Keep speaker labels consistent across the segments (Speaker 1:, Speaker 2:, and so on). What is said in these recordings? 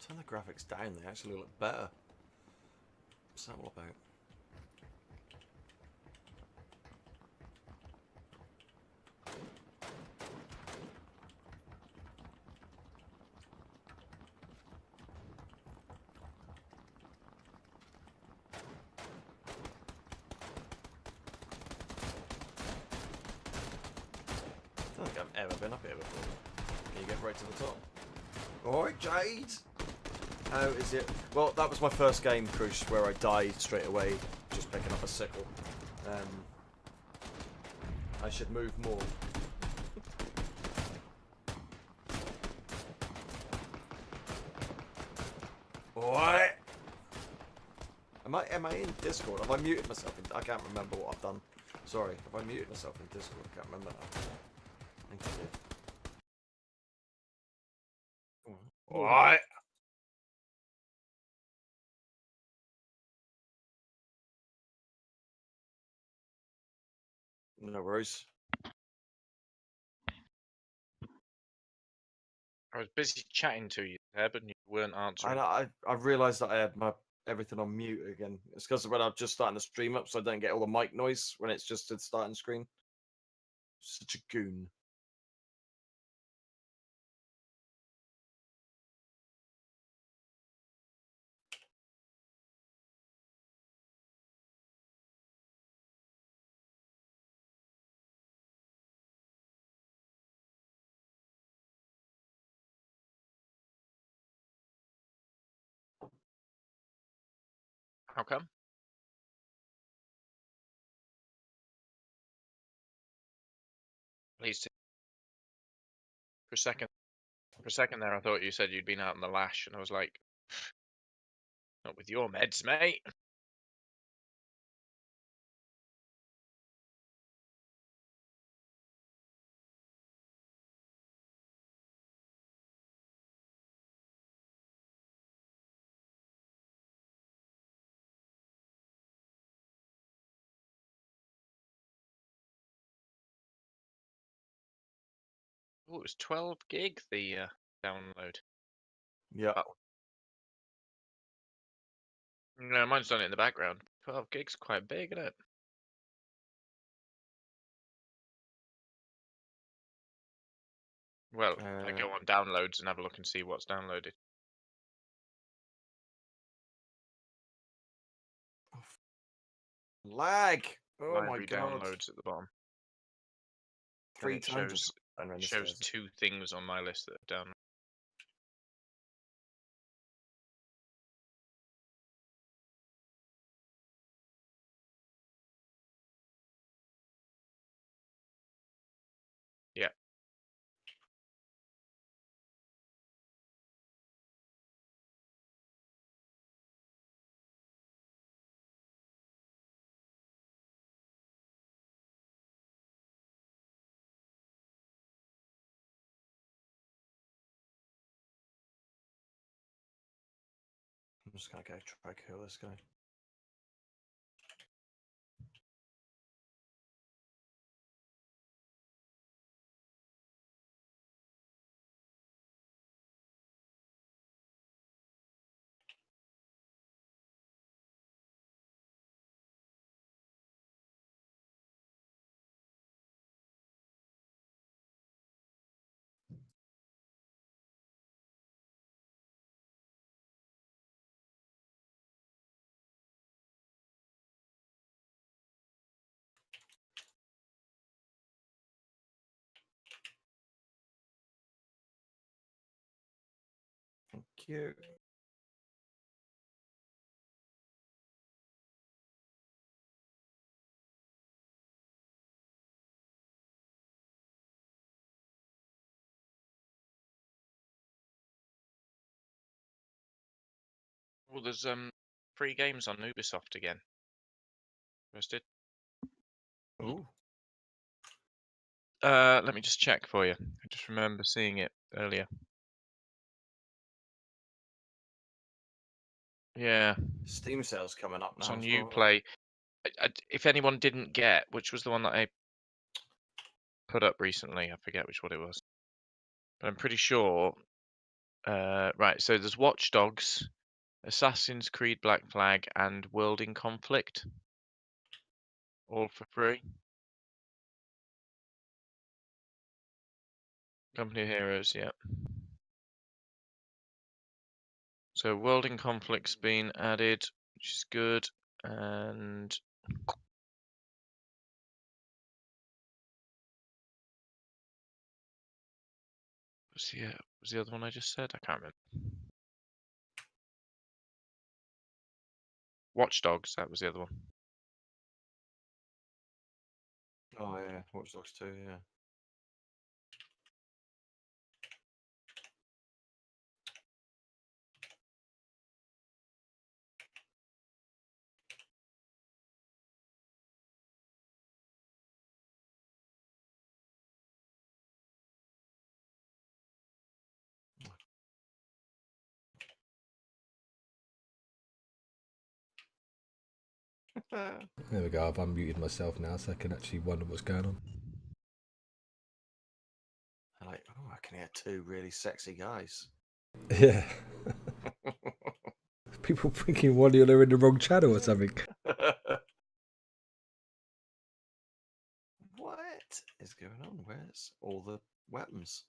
Speaker 1: Turn the graphics down, they actually look better. What's that all about? I don't think I've ever been up here before. Can you get right to the top? Alright, Jade! How is it? Well, that was my first game, Krush, where I died straight away, just picking up a sickle. I should move more. What? Am I in Discord? Have I muted myself? I can't remember what I've done. Sorry, have I muted myself in Discord? I can't remember now. I think I did. What? No worries.
Speaker 2: I was busy chatting to you there, but you weren't answering.
Speaker 1: I realised that I had my everything on mute again. It's because when I'm just starting to stream up, so I don't get all the mic noise when it's just a starting screen. Such a goon.
Speaker 2: How come? Please. For a second there, I thought you said you'd been out in the lash, and I was like, not with your meds, mate. Oh, it was 12 gig, the download.
Speaker 1: Yeah.
Speaker 2: Oh. No, mine's done it in the background. 12 gig's quite big, isn't it? Well, I go on downloads and have a look and see what's downloaded.
Speaker 1: Lag! Oh
Speaker 2: Library
Speaker 1: my god.
Speaker 2: downloads at the bottom.
Speaker 1: 3 times
Speaker 2: shows 2 things on my list that have downloaded. Yeah.
Speaker 1: I'm just gonna go try kill this guy. Thank you.
Speaker 2: Well, there's free games on Ubisoft again. Posted.
Speaker 1: Ooh.
Speaker 2: Let me just check for you. I just remember seeing it earlier. Yeah.
Speaker 1: Steam sales coming up now.
Speaker 2: It's on Uplay. If anyone didn't get, which was the one that I put up recently, I forget which one it was. But I'm pretty sure Right, so there's Watch Dogs, Assassin's Creed Black Flag, and World in Conflict. All for free. Company of Heroes, yeah. So World in Conflict's been added, which is good, and was the other one I just said? I can't remember. Watch Dogs, that was the other one.
Speaker 1: Oh yeah, Watch Dogs 2, yeah.
Speaker 3: There we go. I've unmuted myself now, so I can actually wonder what's going on.
Speaker 1: Like, oh, I can hear two really sexy guys.
Speaker 3: Yeah. People thinking one of they're in the wrong channel or something.
Speaker 1: What is going on? Where's all the weapons?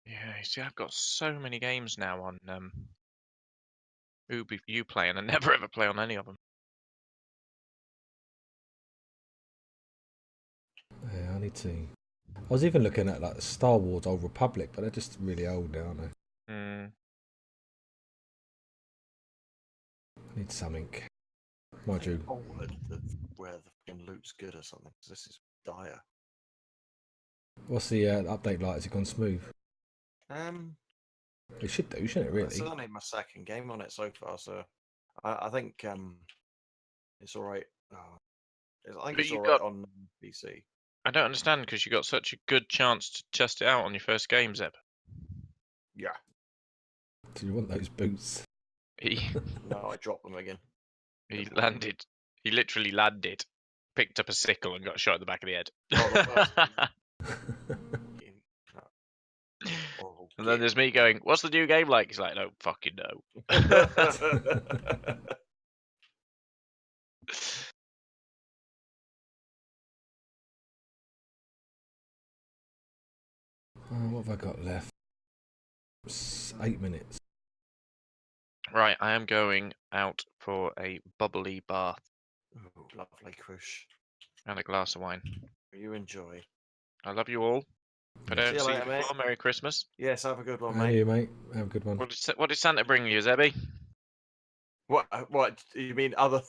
Speaker 2: Yeah, you see, I've got so many games now on Uplay, and I never ever play on any of them.
Speaker 3: Yeah, I need to. I was even looking at like Star Wars Old Republic, but they're just really old now, aren't they?
Speaker 2: Hmm.
Speaker 3: I need something. Mind you.
Speaker 1: Forward where the fucking loot's good or something. 'Cause this is dire.
Speaker 3: What's the update like? Has it gone smooth? It should do, shouldn't it, really?
Speaker 1: It's only my second game on it so far, so I think it's all right. I think
Speaker 2: But
Speaker 1: it's
Speaker 2: you
Speaker 1: all
Speaker 2: got-
Speaker 1: right on PC.
Speaker 2: I don't understand, because you got such a good chance to test it out on your first game, Zeb.
Speaker 1: Yeah.
Speaker 3: Do you want those boots?
Speaker 1: No, I dropped them again.
Speaker 2: He landed. He literally landed, picked up a sickle, and got shot in the back of the head.
Speaker 1: Oh,
Speaker 2: And then there's me going, "What's the new game like?" He's like, "I don't fucking know."
Speaker 3: What have I got left? 8 minutes.
Speaker 2: Right, I am going out for a bubbly bath
Speaker 1: Ooh, lovely crush.
Speaker 2: and a glass of wine.
Speaker 1: You enjoy.
Speaker 2: I love you all. If I don't
Speaker 1: See you
Speaker 2: see
Speaker 1: later,
Speaker 2: you
Speaker 1: mate.
Speaker 2: before, Merry Christmas.
Speaker 1: Yes, have a good one,
Speaker 3: And
Speaker 1: mate.
Speaker 3: you, mate. Have a good one.
Speaker 2: What did Santa bring you, Zebby?
Speaker 1: What you mean other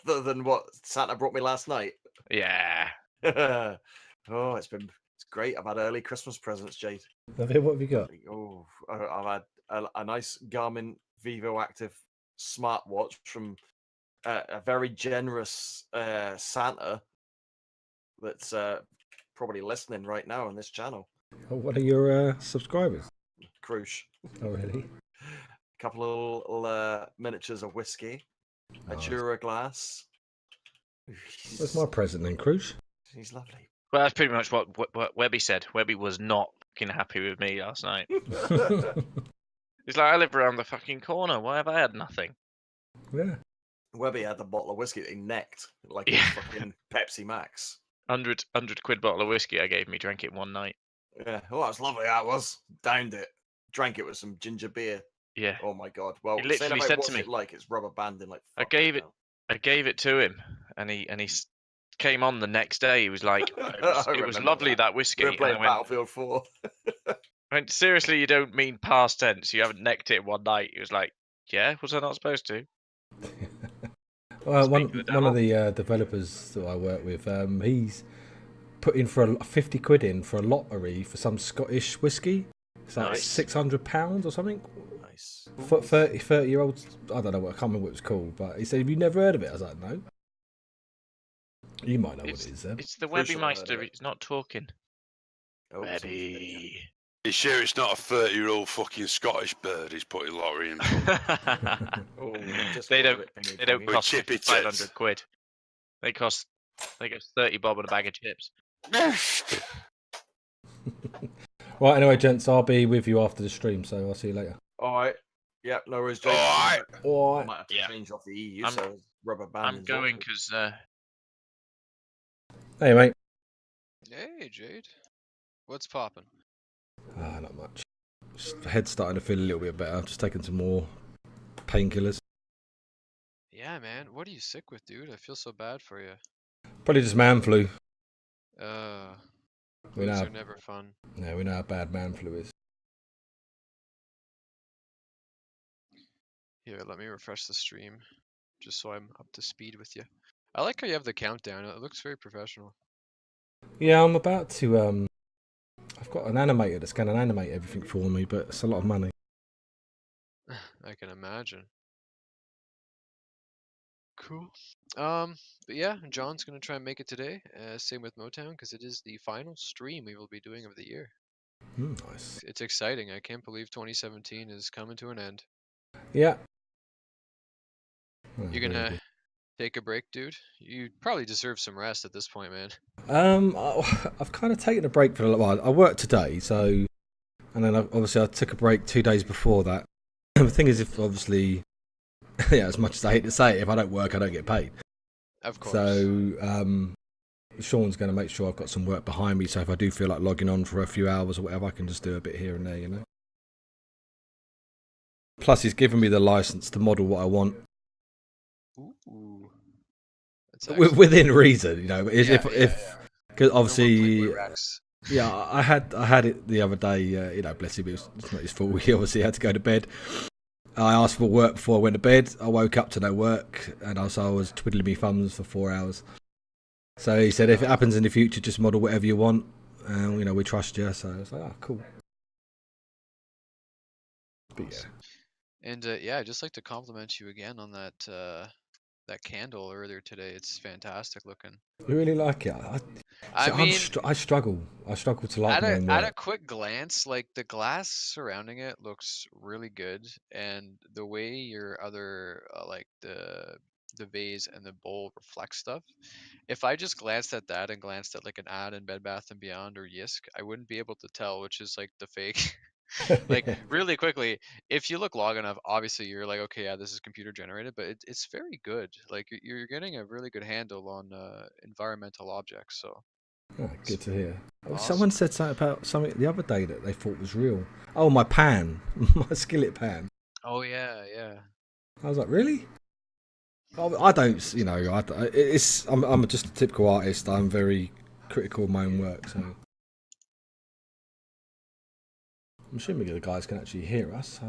Speaker 1: than what Santa brought me last night?
Speaker 2: Yeah.
Speaker 1: Oh, it's great. I've had early Christmas presents, Jade.
Speaker 3: What have you got?
Speaker 1: Oh, I've had a nice Garmin Vivo Active smartwatch from a very generous Santa that's probably listening right now on this channel.
Speaker 3: Oh, what are your subscribers?
Speaker 1: Crush.
Speaker 3: Oh, really?
Speaker 1: A couple of little miniatures of whiskey, a Jura glass.
Speaker 3: Where's my present then, Cruise?
Speaker 1: He's lovely.
Speaker 2: Well, that's pretty much what Webby said. Webby was not fucking happy with me last night. He's like, "I live around the fucking corner. Why have I had nothing?"
Speaker 3: Yeah.
Speaker 1: Webby had the bottle of whiskey that he necked like
Speaker 2: Yeah.
Speaker 1: it was fucking Pepsi Max.
Speaker 2: 100 quid bottle of whiskey I gave him. He drank it in one night.
Speaker 1: Yeah. Oh, that was lovely. That was. Downed it. Drank it with some ginger beer.
Speaker 2: Yeah.
Speaker 1: Oh my god. Well,
Speaker 2: He literally said to me,
Speaker 1: it like it's rubber banding like.
Speaker 2: I gave it to him, and he came on the next day. He was like, "It was lovely that whiskey."
Speaker 1: We're
Speaker 2: And
Speaker 1: playing
Speaker 2: I went,
Speaker 1: Battlefield 4.
Speaker 2: I went, "Seriously, you don't mean past tense? You haven't necked it in one night?" He was like, "Yeah, was I not supposed to?"
Speaker 3: Well,
Speaker 2: Speak of the
Speaker 3: one of
Speaker 2: devil.
Speaker 3: the developers that I work with, he's put in for 50 quid in for a lottery for some Scottish whiskey. It's like
Speaker 2: Nice.
Speaker 3: £600 or something.
Speaker 1: Nice.
Speaker 3: For 30-year-olds, I don't know I can't remember what it was called, but he said, "Have you never heard of it?" I was like, "No." You might know what it is then.
Speaker 2: It's the
Speaker 1: Crucial
Speaker 2: Webby
Speaker 1: heard of
Speaker 2: Meister.
Speaker 1: it.
Speaker 2: He's not talking.
Speaker 1: Oh, somebody's getting
Speaker 2: Webby.
Speaker 4: You sure it's not a 30-year-old fucking Scottish bird he's putting lottery in?
Speaker 1: Oh, just
Speaker 2: They
Speaker 1: got a
Speaker 2: don't.
Speaker 1: bit pingy
Speaker 2: They don't
Speaker 1: pongy.
Speaker 2: cost
Speaker 4: chippy
Speaker 2: 500
Speaker 4: tits.
Speaker 2: quid. They cost 30 bob and a bag of chips.
Speaker 3: Right, anyway, gents, I'll be with you after the stream, so I'll see you later.
Speaker 1: All right. Yeah, no worries, Jake.
Speaker 4: Alright.
Speaker 3: All
Speaker 1: I
Speaker 3: right.
Speaker 1: might have to
Speaker 2: Yeah.
Speaker 1: change off the EU,
Speaker 2: I'm-
Speaker 1: so rubber band.
Speaker 2: I'm going because
Speaker 3: Hey, mate.
Speaker 5: Hey, Jade. What's poppin'?
Speaker 3: Not much. Just, the head's starting to feel a little bit better. I've just taken some more painkillers.
Speaker 5: Yeah, man. What are you sick with, dude? I feel so bad for you.
Speaker 3: Probably just man flu. We
Speaker 5: Flus
Speaker 3: know.
Speaker 5: are never fun.
Speaker 3: Yeah, we know how bad man flu is.
Speaker 5: Here, let me refresh the stream, just so I'm up to speed with you. I like how you have the countdown. It looks very professional.
Speaker 3: Yeah, I'm about to. I've got an animator that's going to animate everything for me, but it's a lot of money.
Speaker 5: I can imagine. Cool. But yeah, John's gonna try and make it today. Same with Motown, because it is the final stream we will be doing of the year.
Speaker 3: Nice.
Speaker 5: It's exciting. I can't believe 2017 is coming to an end.
Speaker 3: Yeah.
Speaker 5: You're gonna take a break, dude? You probably deserve some rest at this point, man.
Speaker 3: I've kind of taken a break for a little while. I worked today, so, and then obviously I took a break 2 days before that. The thing is, if obviously, yeah, as much as I hate to say it, if I don't work, I don't get paid.
Speaker 5: Of course.
Speaker 3: So, Sean's going to make sure I've got some work behind me, so if I do feel like logging on for a few hours or whatever, I can just do a bit here and there, you know. Plus, he's given me the license to model what I want.
Speaker 5: Ooh. That's excellent.
Speaker 3: Within reason, you know.
Speaker 5: Yeah,
Speaker 3: If because obviously,
Speaker 5: No more Rex.
Speaker 3: yeah, I had it the other day. You know, bless him, it's not his fault. He obviously had to go to bed. I asked for work before I went to bed. I woke up to no work, and I was twiddling my thumbs for 4 hours. So he said, if it happens in the future, just model whatever you want. You know, we trust you. So I was like, oh, cool. But yeah.
Speaker 5: And yeah, I'd just like to compliment you again on that candle earlier today. It's fantastic looking.
Speaker 3: You really like it?
Speaker 5: I mean,
Speaker 3: I struggle. I struggle to like my own
Speaker 5: at a
Speaker 3: work.
Speaker 5: quick glance, like the glass surrounding it looks really good, and the way your other like the vase and the bowl reflect stuff. If I just glanced at that and glanced at like an ad in Bed Bath and Beyond or Yisk, I wouldn't be able to tell which is like the fake. Like really quickly, if you look long enough, obviously you're like, okay, yeah, this is computer generated, but it's very good. Like you're getting a really good handle on environmental objects. So
Speaker 3: Oh, good to hear. Oh,
Speaker 5: Awesome.
Speaker 3: someone said something about something the other day that they thought was real. Oh, my pan, my skillet pan.
Speaker 5: oh yeah, yeah.
Speaker 3: I was like, really? I don't, you know, I'm just a typical artist. I'm very critical of my own work, so I'm assuming the guys can actually hear us.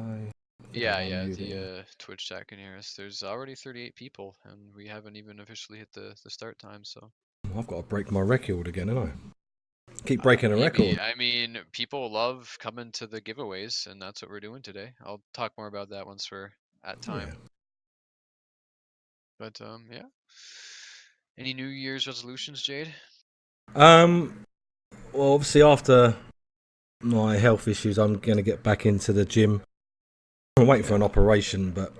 Speaker 5: Yeah,
Speaker 3: I'm
Speaker 5: yeah,
Speaker 3: muted.
Speaker 5: the Twitch chat can hear us. There's already 38 people, and we haven't even officially hit the start time, so.
Speaker 3: I've got to break my record again, haven't I? Keep breaking a
Speaker 5: Maybe.
Speaker 3: record.
Speaker 5: I mean, people love coming to the giveaways, and that's what we're doing today. I'll talk more about that once we're at time.
Speaker 3: Yeah.
Speaker 5: But yeah. Any New Year's resolutions, Jade?
Speaker 3: Well, obviously after my health issues, I'm going to get back into the gym. I'm waiting for an operation, but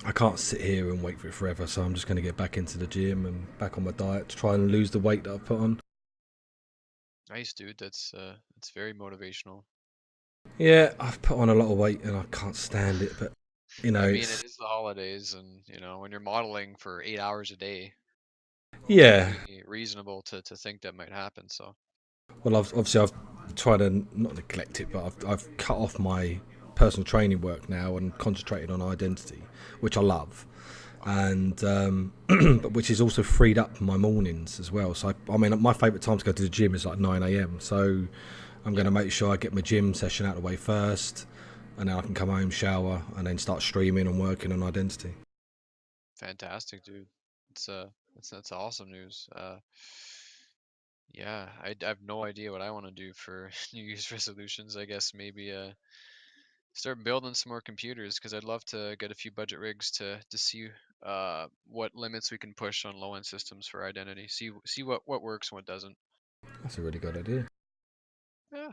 Speaker 3: I can't sit here and wait for it forever, so I'm just going to get back into the gym and back on my diet to try and lose the weight that I've put on.
Speaker 5: Nice, dude. That's very motivational.
Speaker 3: Yeah, I've put on a lot of weight and I can't stand it, but you know,
Speaker 5: I mean,
Speaker 3: it's,
Speaker 5: it is the holidays, and you know, when you're modeling for 8 hours a day,
Speaker 3: yeah.
Speaker 5: it's reasonable to think that might happen. So.
Speaker 3: Well, I've tried to not neglect it, but I've cut off my personal training work now and concentrated on identity, which I love, and but which is also freed up my mornings as well. So I mean, my favourite time to go to the gym is like 9 a.m. So I'm going to make sure I get my gym session out of the way first, and then I can come home, shower, and then start streaming and working on identity.
Speaker 5: Fantastic, dude. That's awesome news. Yeah, I have no idea what I want to do for New Year's resolutions. I guess maybe start building some more computers, because I'd love to get a few budget rigs to see what limits we can push on low end systems for identity. See what works and what doesn't.
Speaker 3: That's a really good idea.
Speaker 5: Yeah,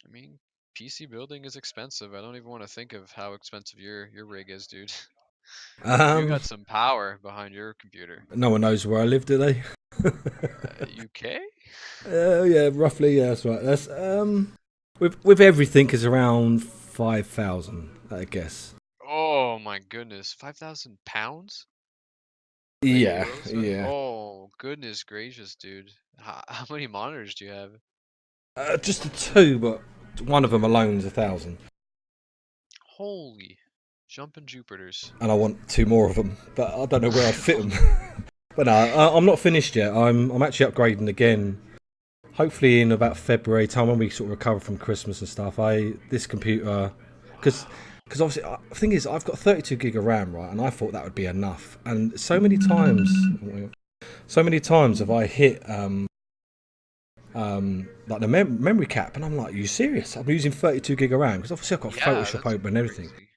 Speaker 5: I mean, PC building is expensive. I don't even want to think of how expensive your rig is, dude. You got some power behind your computer.
Speaker 3: No one knows where I live, do they?
Speaker 5: UK?
Speaker 3: Yeah, roughly. Yeah, that's right. That's With everything is around 5,000, I guess.
Speaker 5: Oh my goodness, 5,000 pounds?
Speaker 3: Yeah,
Speaker 5: Euros, sorry.
Speaker 3: yeah.
Speaker 5: Oh goodness gracious, dude. How many monitors do you have?
Speaker 3: Just the two, but one of them alone is 1,000,
Speaker 5: Holy jumping Jupiters.
Speaker 3: and I want two more of them, but I don't know where I'd fit them. But no, I'm not finished yet. I'm actually upgrading again. Hopefully in about February time when we sort of recover from Christmas and stuff. This computer, because obviously the thing is I've got 32 gig of RAM, right, and I thought that would be enough. And so many times have I hit like the memory cap, and I'm like, are you serious? I'm using 32 gig of RAM because obviously I've got
Speaker 5: Yeah,
Speaker 3: Photoshop
Speaker 5: that's
Speaker 3: open and everything,
Speaker 5: crazy.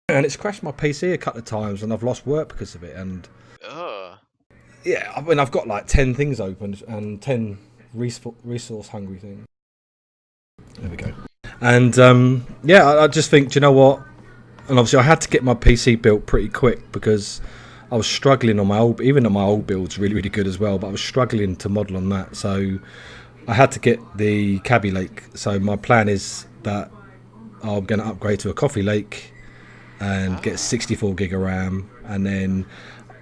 Speaker 3: and it's crashed my PC a couple of times, and I've lost work because of it. And
Speaker 5: Ugh.
Speaker 3: yeah, I mean I've got like 10 things open and 10 resource hungry things. There we go. And yeah, I just think, do you know what? And obviously, I had to get my PC built pretty quick because I was struggling on my old. Even though my old build's really, really good as well, but I was struggling to model on that. So I had to get the Cabby Lake. So my plan is that I'm going to upgrade to a Coffee Lake and get 64 gig of RAM, and then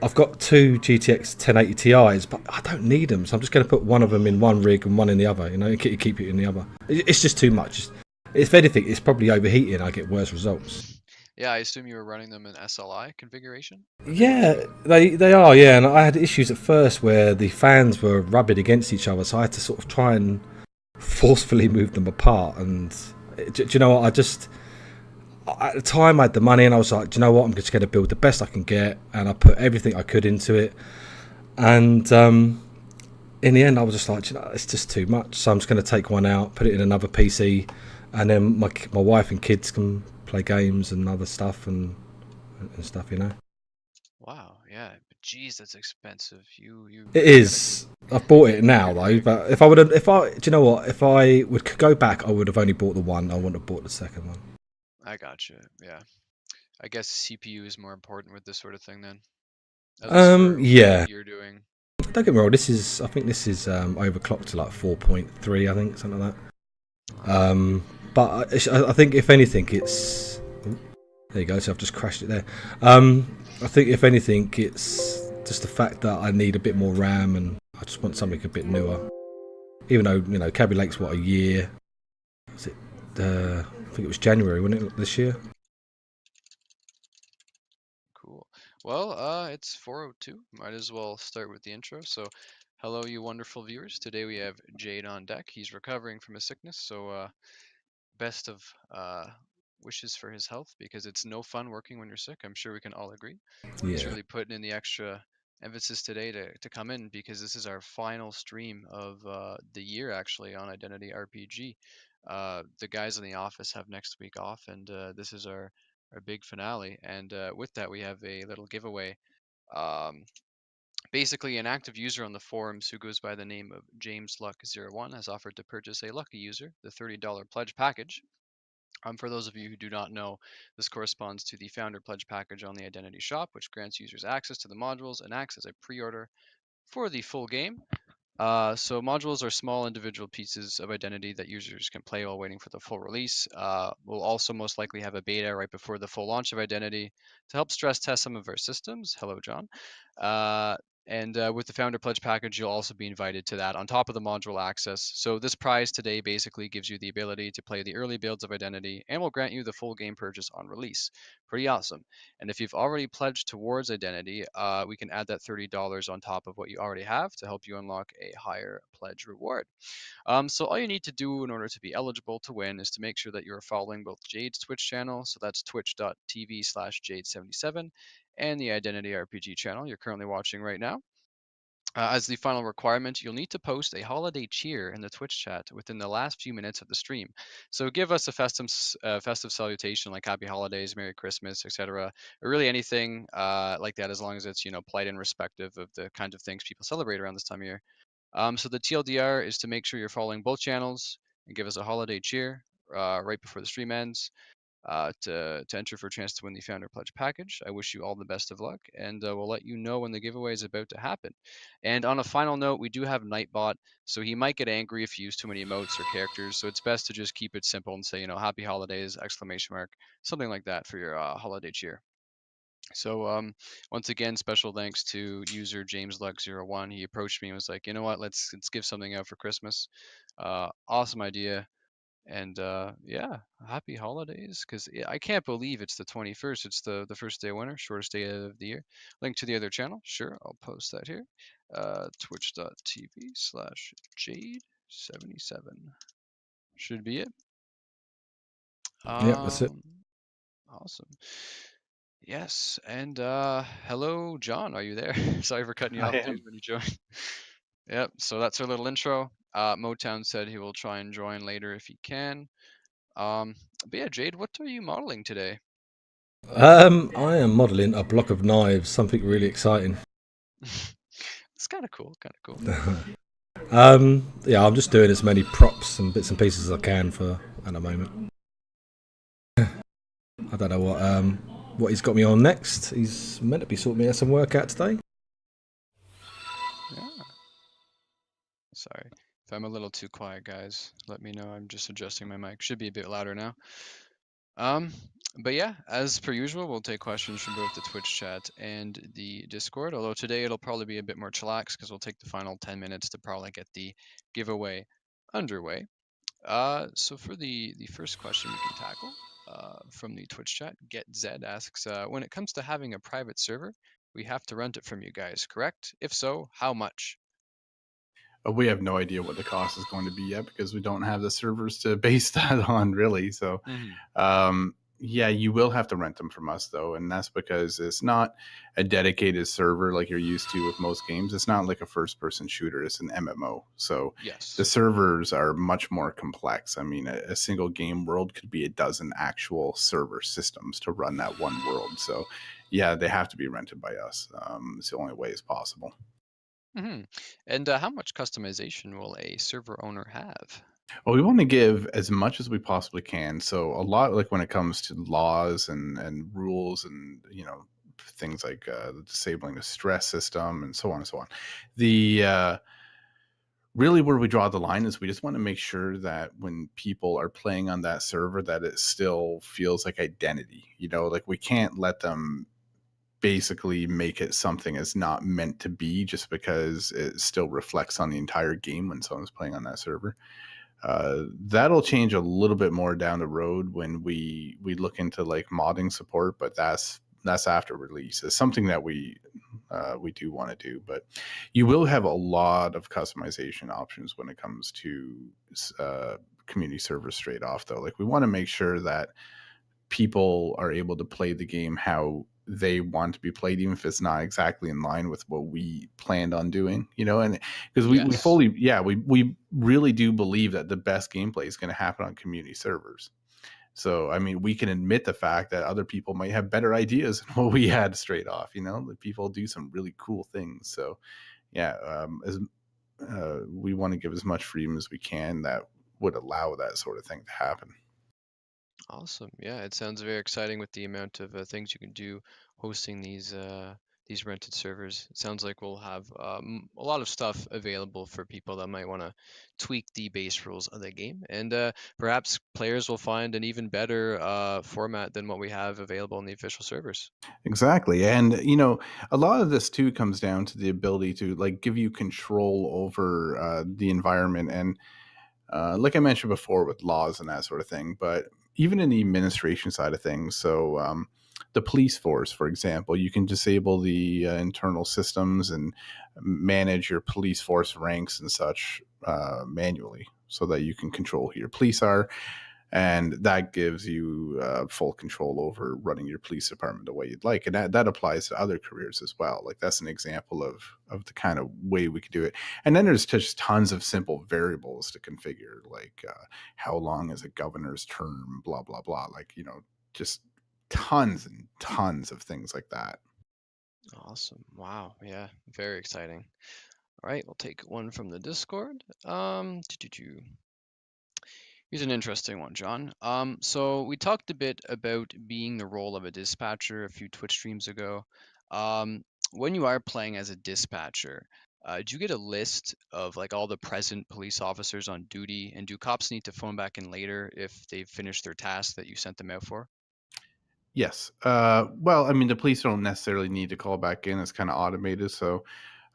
Speaker 3: I've got two GTX 1080 Ti's, but I don't need them, so I'm just going to put one of them in one rig and one in the other. You know, and keep it in the other. It's just too much. If anything, it's probably overheating. I get worse results.
Speaker 5: Yeah, I assume you were running them in SLI configuration?
Speaker 3: Yeah, they are. Yeah, and I had issues at first where the fans were rubbing against each other, so I had to sort of try and forcefully move them apart. And do you know what? At the time I had the money, and I was like, do you know what? I'm just going to build the best I can get, and I put everything I could into it. And in the end, I was just like, you know, it's just too much. So I'm just going to take one out, put it in another PC, and then my wife and kids can play games and other stuff and stuff, you know.
Speaker 5: Wow, yeah, but geez, that's expensive. You
Speaker 3: It
Speaker 5: really gotta
Speaker 3: is. I've bought it now though, but do you know what? If I would go back, I would have only bought the one. I wouldn't have bought the second one.
Speaker 5: I gotcha. Yeah. I guess CPU is more important with this sort of thing then. At least for
Speaker 3: Yeah.
Speaker 5: what you're doing.
Speaker 3: Don't get me wrong. I think this is overclocked to like 4.3. I think something like that. But I think if anything, it's there you go. So I've just crashed it there. I think if anything, it's just the fact that I need a bit more RAM and I just want something a bit newer. Even though, you know, Cabby Lake's what, a year? Was it? I think it was January, wasn't it, this year?
Speaker 5: Cool. Well, it's 4:02. Might as well start with the intro. So, hello, you wonderful viewers. Today we have Jade on deck. He's recovering from a sickness, so best of wishes for his health because it's no fun working when you're sick. I'm sure we can all agree. He's
Speaker 3: Yeah.
Speaker 5: really putting in the extra emphasis today to come in because this is our final stream of the year actually on Identity RPG. The guys in the office have next week off, and this is our big finale. And with that, we have a little giveaway. Um, Basically, an active user on the forums who goes by the name of James Luck01 has offered to purchase a lucky user the $30 pledge package. For those of you who do not know, this corresponds to the Founder Pledge package on the Identity Shop, which grants users access to the modules and acts as a pre-order for the full game. So modules are small individual pieces of Identity that users can play while waiting for the full release. We'll also most likely have a beta right before the full launch of Identity to help stress test some of our systems. Hello, John. Uh, and with the Founder Pledge package, you'll also be invited to that on top of the module access. So this prize today basically gives you the ability to play the early builds of Identity and will grant you the full game purchase on release. Pretty awesome. And if you've already pledged towards Identity, we can add that $30 on top of what you already have to help you unlock a higher pledge reward. So all you need to do in order to be eligible to win is to make sure that you're following both Jade's Twitch channel, so that's twitch.tv/Jade77, and the Identity RPG channel you're currently watching right now. As the final requirement, you'll need to post a holiday cheer in the Twitch chat within the last few minutes of the stream. So give us a festive salutation like Happy Holidays, Merry Christmas, etc. Or really anything like that, as long as it's polite and respective of the kinds of things people celebrate around this time of year. So the TLDR is to make sure you're following both channels and give us a holiday cheer right before the stream ends. to enter for a chance to win the Founder Pledge package. I wish you all the best of luck, and we'll let you know when the giveaway is about to happen. And on a final note, we do have Nightbot, so he might get angry if you use too many emotes or characters. So it's best to just keep it simple and say, Happy Holidays, exclamation mark, something like that for your holiday cheer. So once again, special thanks to user JamesLuck01. He approached me and was like, you know what, let's give something out for Christmas. Awesome idea. And yeah, happy holidays, because I can't believe it's the 21st. It's the first day of winter, shortest day of the year. Link to the other channel, sure, I'll post that here. Twitch.tv/Jade77 should be it.
Speaker 3: Yep, that's it.
Speaker 5: Awesome. Yes, and hello, John. Are you there? Sorry for cutting you
Speaker 6: I
Speaker 5: off,
Speaker 6: am.
Speaker 5: dude, when you joined. Yep. So that's our little intro. Motown said he will try and join later if he can. But yeah, Jade, what are you modeling today?
Speaker 3: I am modelling a block of knives, something really exciting.
Speaker 5: It's kind of cool. Kind of cool.
Speaker 3: Yeah, I'm just doing as many props and bits and pieces as I can for at the moment. I don't know what he's got me on next. He's meant to be sorting me out some work out today.
Speaker 5: Yeah. Sorry if I'm a little too quiet, guys. Let me know. I'm just adjusting my mic. Should be a bit louder now. But yeah, as per usual, we'll take questions from both the Twitch chat and the Discord. Although today it'll probably be a bit more chillax because we'll take the final 10 minutes to probably get the giveaway underway. So for the first question we can tackle from the Twitch chat, Get Zed asks, when it comes to having a private server, we have to rent it from you guys, correct? If so, how much?
Speaker 6: We have no idea what the cost is going to be yet because we don't have the servers to base that on, really. So, yeah, you will have to rent them from us, though. And that's because it's not a dedicated server like you're used to with most games. It's not like a first person shooter, it's an MMO. So,
Speaker 5: Yes.
Speaker 6: the servers are much more complex. I mean, a single game world could be a dozen actual server systems to run that one world. So, yeah, they have to be rented by us. It's the only way it's possible.
Speaker 5: And how much customization will a server owner have?
Speaker 6: Well, we want to give as much as we possibly can. So a lot, like when it comes to laws and rules and things like disabling the stress system and so on and so on. The really where we draw the line is we just want to make sure that when people are playing on that server, that it still feels like identity. Like we can't let them basically make it something it's not meant to be just because it still reflects on the entire game when someone's playing on that server. That'll change a little bit more down the road when we look into like modding support, but that's after release. It's something that we do want to do, but you will have a lot of customization options when it comes to community servers straight off, though. Like we want to make sure that people are able to play the game how they want to be played, even if it's not exactly in line with what we planned on doing, and because we fully, we really do believe that the best gameplay is going to happen on community servers. So, I mean, we can admit the fact that other people might have better ideas than what we had straight off, that people do some really cool things. So, yeah, we want to give as much freedom as we can that would allow that sort of thing to happen.
Speaker 5: Awesome. Yeah, it sounds very exciting with the amount of things you can do hosting these rented servers. It sounds like we'll have a lot of stuff available for people that might want to tweak the base rules of the game, and perhaps players will find an even better format than what we have available on the official servers.
Speaker 6: Exactly. And a lot of this too comes down to the ability to like give you control over the environment and like I mentioned before with laws and that sort of thing, but even in the administration side of things. So the police force, for example, you can disable the internal systems and manage your police force ranks and such manually so that you can control who your police are. And that gives you full control over running your police department the way you'd like, and that applies to other careers as well. Like that's an example of the kind of way we could do it. And then there's just tons of simple variables to configure, like how long is a governor's term, blah blah blah. Like just tons and tons of things like that.
Speaker 5: Awesome. Wow. Yeah, very exciting. All right, we'll take one from the Discord. Here's an interesting one, John. So we talked a bit about being the role of a dispatcher a few Twitch streams ago. Um, when you are playing as a dispatcher, do you get a list of like all the present police officers on duty, and do cops need to phone back in later if they've finished their task that you sent them out for?
Speaker 6: Yes. Well, I mean, the police don't necessarily need to call back in. It's kind of automated. So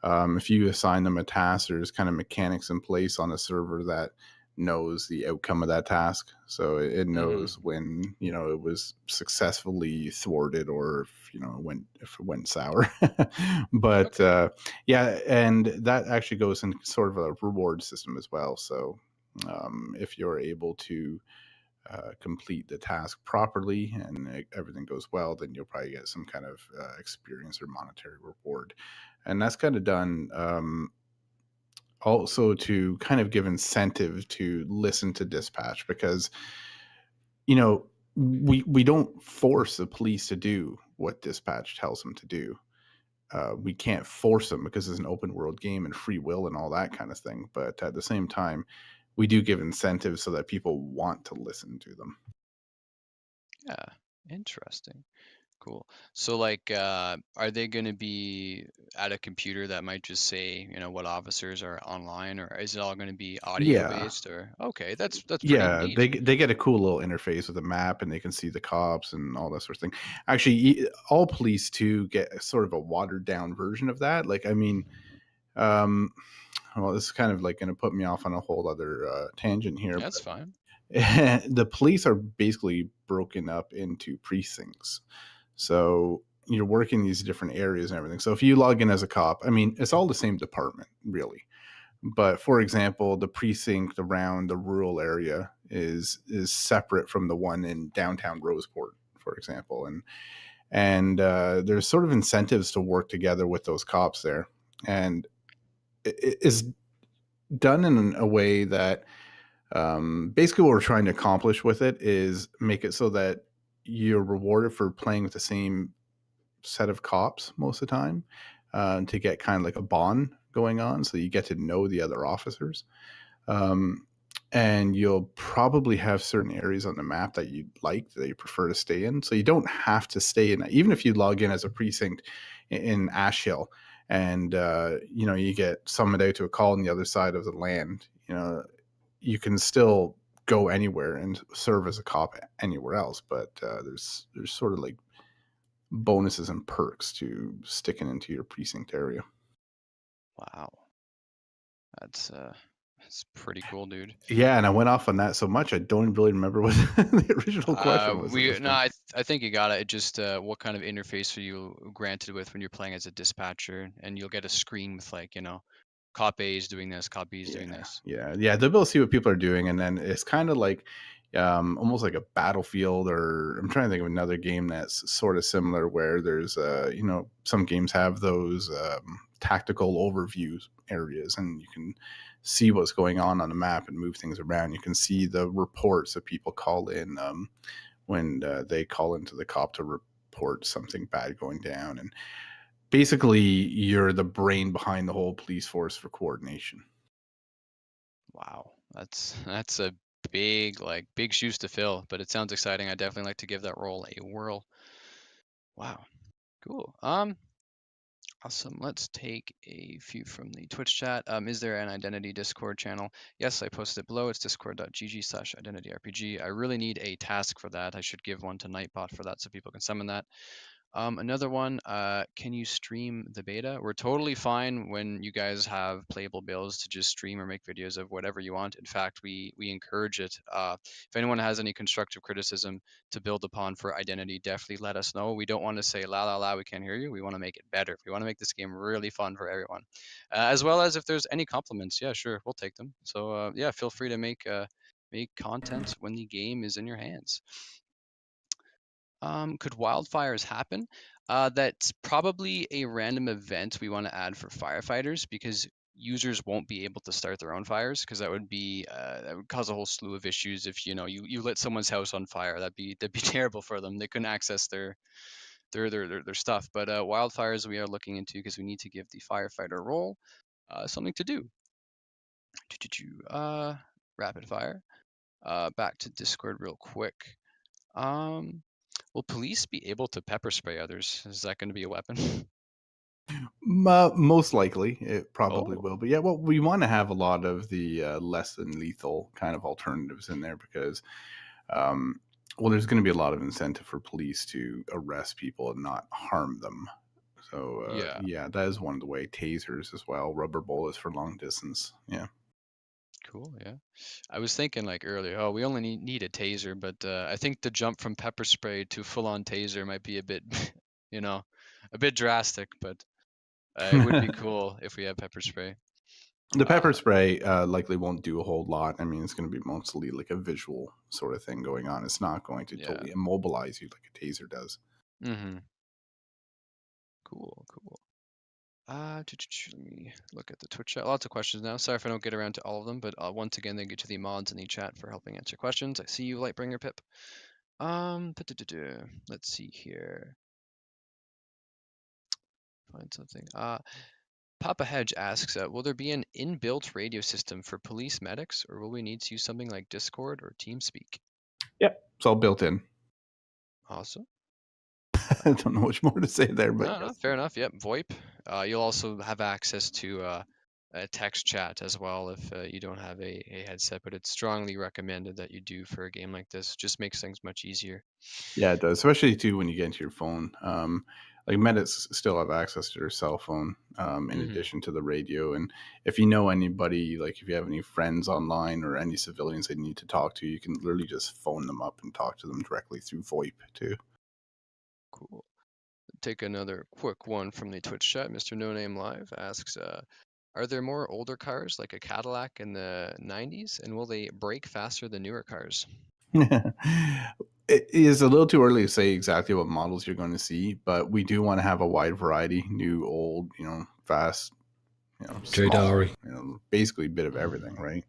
Speaker 6: if you assign them a task, there's kind of mechanics in place on the server that knows the outcome of that task. So it
Speaker 5: Mm-hmm.
Speaker 6: knows when, it was successfully thwarted, or if it went sour. But
Speaker 5: Okay.
Speaker 6: yeah, and that actually goes in sort of a reward system as well. So if you're able to complete the task properly and everything goes well, then you'll probably get some kind of experience or monetary reward. And that's kind of done also to kind of give incentive to listen to dispatch, because we don't force the police to do what dispatch tells them to do. We can't force them because it's an open world game and free will and all that kind of thing. But at the same time, we do give incentives so that people want to listen to them.
Speaker 5: Yeah. Interesting. Cool. So like, are they going to be at a computer that might just say, what officers are online, or is it all going to be audio
Speaker 6: Yeah.
Speaker 5: based? Or okay, that's pretty
Speaker 6: Yeah,
Speaker 5: neat.
Speaker 6: they get a cool little interface with a map, and they can see the cops and all that sort of thing. Actually, all police too get sort of a watered down version of that. Like, I mean, um, well, this is kind of like going to put me off on a whole other tangent here.
Speaker 5: That's fine.
Speaker 6: The police are basically broken up into precincts. So you're working these different areas and everything. So if you log in as a cop, I mean, it's all the same department, really. But for example, the precinct around the rural area is separate from the one in downtown Roseport, for example, and there's sort of incentives to work together with those cops there, and it is done in a way that basically what we're trying to accomplish with it is make it so that you're rewarded for playing with the same set of cops most of the time, to get kind of like a bond going on, so you get to know the other officers. um, and you'll probably have certain areas on the map that you like, that you prefer to stay in, so you don't have to stay in, even if you log in as a precinct in Ash Hill, and you get summoned out to a call on the other side of the land. You can still go anywhere and serve as a cop anywhere else, but there's sort of like bonuses and perks to sticking into your precinct area.
Speaker 5: Wow. That's pretty cool, dude.
Speaker 6: Yeah, and I went off on that so much I don't really remember what the original question was at
Speaker 5: We
Speaker 6: this
Speaker 5: no,
Speaker 6: point.
Speaker 5: I think you got it. It just what kind of interface are you granted with when you're playing as a dispatcher, and you'll get a screen with like, cop A is doing this, cop B is doing
Speaker 6: Yeah,
Speaker 5: this.
Speaker 6: yeah. They'll be able to see what people are doing, and then it's kind of like almost like a battlefield, or I'm trying to think of another game that's sort of similar, where there's some games have those tactical overview areas, and you can see what's going on the map and move things around. You can see the reports that people call in, when they call into the cop to report something bad going down, and basically you're the brain behind the whole police force for coordination.
Speaker 5: Wow. That's a big shoes to fill, but it sounds exciting. I definitely like to give that role a whirl. Wow. Cool. Awesome. Let's take a few from the Twitch chat. Is there an identity Discord channel? Yes, I posted it below. It's discord.gg/identityrpg. I really need a task for that. I should give one to Nightbot for that so people can summon that. Another one, can you stream the beta? We're totally fine when you guys have playable builds to just stream or make videos of whatever you want. In fact, we encourage it. If anyone has any constructive criticism to build upon for Identity, definitely let us know. We don't want to say la la la, we can't hear you. We want to make it better. We want to make this game really fun for everyone, as well as if there's any compliments. Yeah, sure, we'll take them. So yeah, feel free to make content when the game is in your hands. Could wildfires happen? That's probably a random event we want to add for firefighters, because users won't be able to start their own fires, because that would cause a whole slew of issues. If you lit someone's house on fire, that'd be terrible for them. They couldn't access their stuff. But wildfires we are looking into, because we need to give the firefighter role something to do. Rapid fire. Back to Discord real quick. Will police be able to pepper spray others? Is that going to be a weapon?
Speaker 6: Most likely, it probably
Speaker 5: Oh.
Speaker 6: will. But yeah, well, we want to have a lot of the less than lethal kind of alternatives in there because, well, there's going to be a lot of incentive for police to arrest people and not harm them. So yeah, that is one of the way. Tasers as well, rubber bullets for long distance. Yeah.
Speaker 5: Cool, yeah. I was thinking like earlier, oh, we only need a taser, but I think the jump from pepper spray to full-on taser might be a bit, a bit drastic, but it would be cool if we had pepper spray.
Speaker 6: The pepper spray likely won't do a whole lot. I mean, it's going to be mostly like a visual sort of thing going on. It's not going to totally immobilize you like a taser does.
Speaker 5: Mm-hmm. Cool. Let me look at the Twitch chat. Lots of questions now. Sorry if I don't get around to all of them, but once again, thank you to the mods in the chat for helping answer questions. I see you, Lightbringer Pip. Let's see here. Find something. Papa Hedge asks, will there be an inbuilt radio system for police medics, or will we need to use something like Discord or TeamSpeak?
Speaker 6: Yep, it's all built in.
Speaker 5: Awesome.
Speaker 6: I don't know much more to say there, but
Speaker 5: no, fair enough. Yep, VoIP. You'll also have access to a text chat as well if you don't have a headset, but it's strongly recommended that you do for a game like this. Just makes things much easier.
Speaker 6: Yeah, it does, especially too when you get into your phone. Like medics still have access to their cell phone in addition to the radio. And if you know anybody, like if you have any friends online or any civilians that you need to talk to, you can literally just phone them up and talk to them directly through VoIP too.
Speaker 5: Cool. Take another quick one from the Twitch chat. Mr. No Name Live asks, are there more older cars like a Cadillac in the 90s, and will they brake faster than newer cars?
Speaker 6: It is a little too early to say exactly what models you're going to see, but we do want to have a wide variety, new, old, fast, small, basically a bit of everything, right?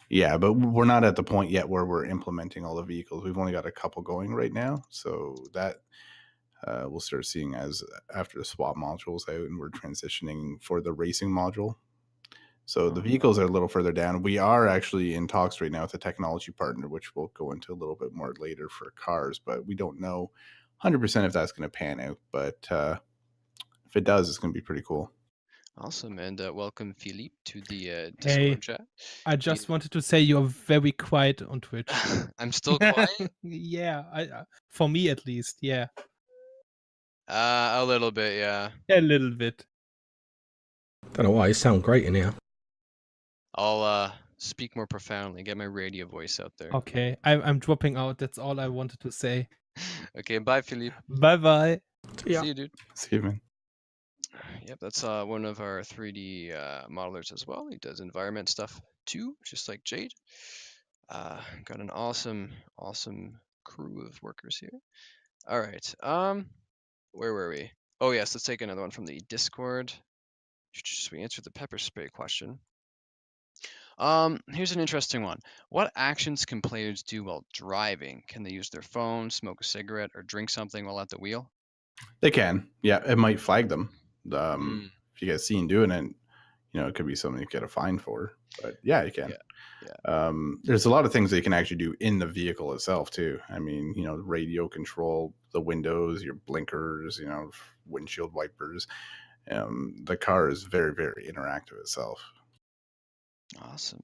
Speaker 6: Yeah, but we're not at the point yet where we're implementing all the vehicles. We've only got a couple going right now, so that we'll start seeing as after the swap module's out and we're transitioning for the racing module. So the vehicles are a little further down. We are actually in talks right now with a technology partner, which we'll go into a little bit more later for cars, but we don't know 100% if that's going to pan out. But if it does, it's going to be pretty cool.
Speaker 5: Awesome, and welcome Philippe to the Discord chat.
Speaker 7: I just wanted to say you're very quiet on Twitch.
Speaker 5: I'm still quiet?
Speaker 7: Yeah, for me at least, yeah.
Speaker 5: A little bit, yeah.
Speaker 7: A little bit.
Speaker 3: Don't know why, you sound great in here.
Speaker 5: I'll speak more profoundly, get my radio voice out there.
Speaker 7: Okay, I'm dropping out. That's all I wanted to say.
Speaker 5: Okay, bye, Philippe.
Speaker 7: Bye-bye.
Speaker 5: See you, dude.
Speaker 6: See you, man.
Speaker 5: Yep, that's one of our 3D modelers as well. He does environment stuff too, just like Jade. Got an awesome crew of workers here. All right, where were we? Oh yes, let's take another one from the Discord. We answered the pepper spray question. Here's an interesting one. What actions can players do while driving? Can they use their phone, smoke a cigarette, or drink something while at the wheel?
Speaker 6: They can. Yeah, it might flag them. If you get seen doing it, it could be something you get a fine for. But yeah, you can.
Speaker 5: Yeah.
Speaker 6: There's a lot of things that you can actually do in the vehicle itself too. I mean, radio control, the windows, your blinkers, windshield wipers. The car is very, very interactive itself.
Speaker 5: Awesome.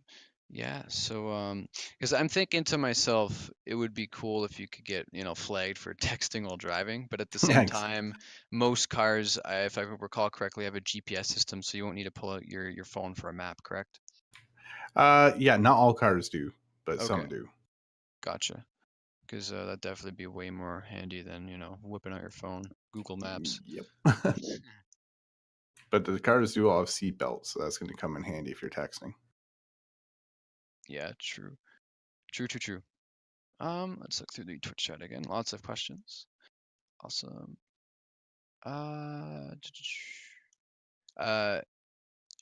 Speaker 5: Yeah, so because I'm thinking to myself, it would be cool if you could get, flagged for texting while driving, but at the same time, most cars, if I recall correctly, have a GPS system, so you won't need to pull out your phone for a map, correct?
Speaker 6: Yeah, not all cars do, but some do.
Speaker 5: Gotcha. Because that'd definitely be way more handy than, whipping out your phone, Google Maps.
Speaker 6: Yep. But the cars do all have seat belts, so that's going to come in handy if you're texting.
Speaker 5: Yeah, true. True. Let's look through the Twitch chat again. Lots of questions. Awesome.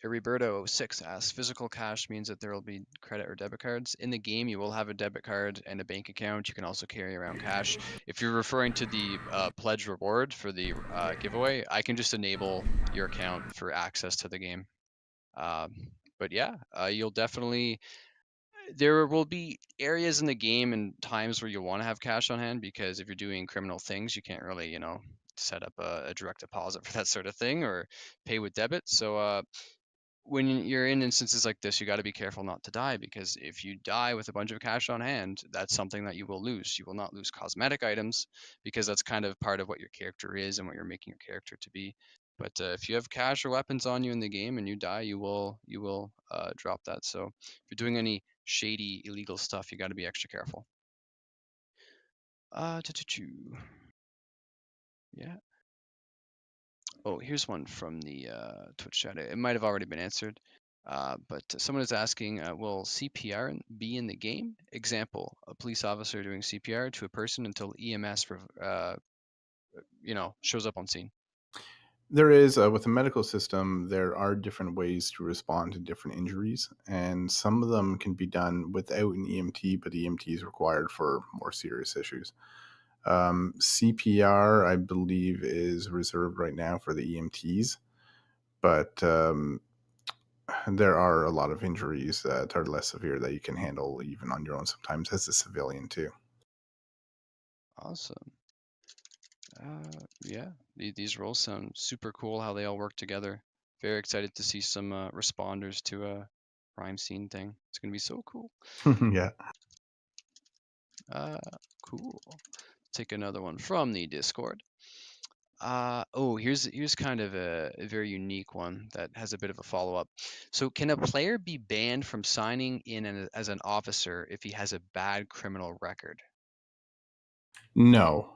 Speaker 5: Roberto6 asks, physical cash means that there will be credit or debit cards. In the game, you will have a debit card and a bank account. You can also carry around cash. If you're referring to the pledge reward for the giveaway, I can just enable your account for access to the game. But yeah, you'll definitely... There will be areas in the game and times where you'll want to have cash on hand, because if you're doing criminal things, you can't really, set up a direct deposit for that sort of thing or pay with debit. So when you're in instances like this, you got to be careful not to die, because if you die with a bunch of cash on hand, that's something that you will lose. You will not lose cosmetic items, because that's kind of part of what your character is and what you're making your character to be. But if you have cash or weapons on you in the game and you die, you will drop that. So if you're doing any shady illegal stuff, you got to be extra careful. Yeah. Oh, here's one from the Twitch chat. It might have already been answered, but someone is asking, will CPR be in the game? Example, a police officer doing CPR to a person until EMS shows up on scene.
Speaker 6: There is, with the medical system, there are different ways to respond to different injuries, and some of them can be done without an EMT, but EMT is required for more serious issues. CPR, I believe, is reserved right now for the EMTs, but there are a lot of injuries that are less severe that you can handle even on your own sometimes as a civilian too.
Speaker 5: Awesome. Yeah, these roles sound super cool, how they all work together. Very excited to see some responders to a crime scene thing. It's going to be so cool.
Speaker 6: Yeah.
Speaker 5: Cool. Take another one from the Discord. Here's kind of a very unique one that has a bit of a follow-up. So can a player be banned from signing in as an officer if he has a bad criminal record?
Speaker 6: No,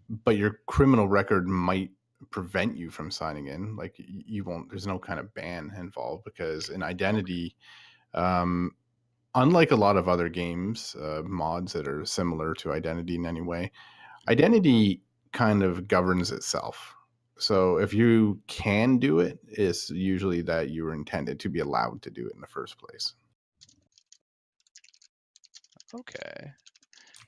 Speaker 6: but your criminal record might prevent you from signing in. Like you won't. There's no kind of ban involved, because in Identity, unlike a lot of other games, mods that are similar to Identity in any way, Identity kind of governs itself. So if you can do it, it's usually that you were intended to be allowed to do it in the first place.
Speaker 5: Okay.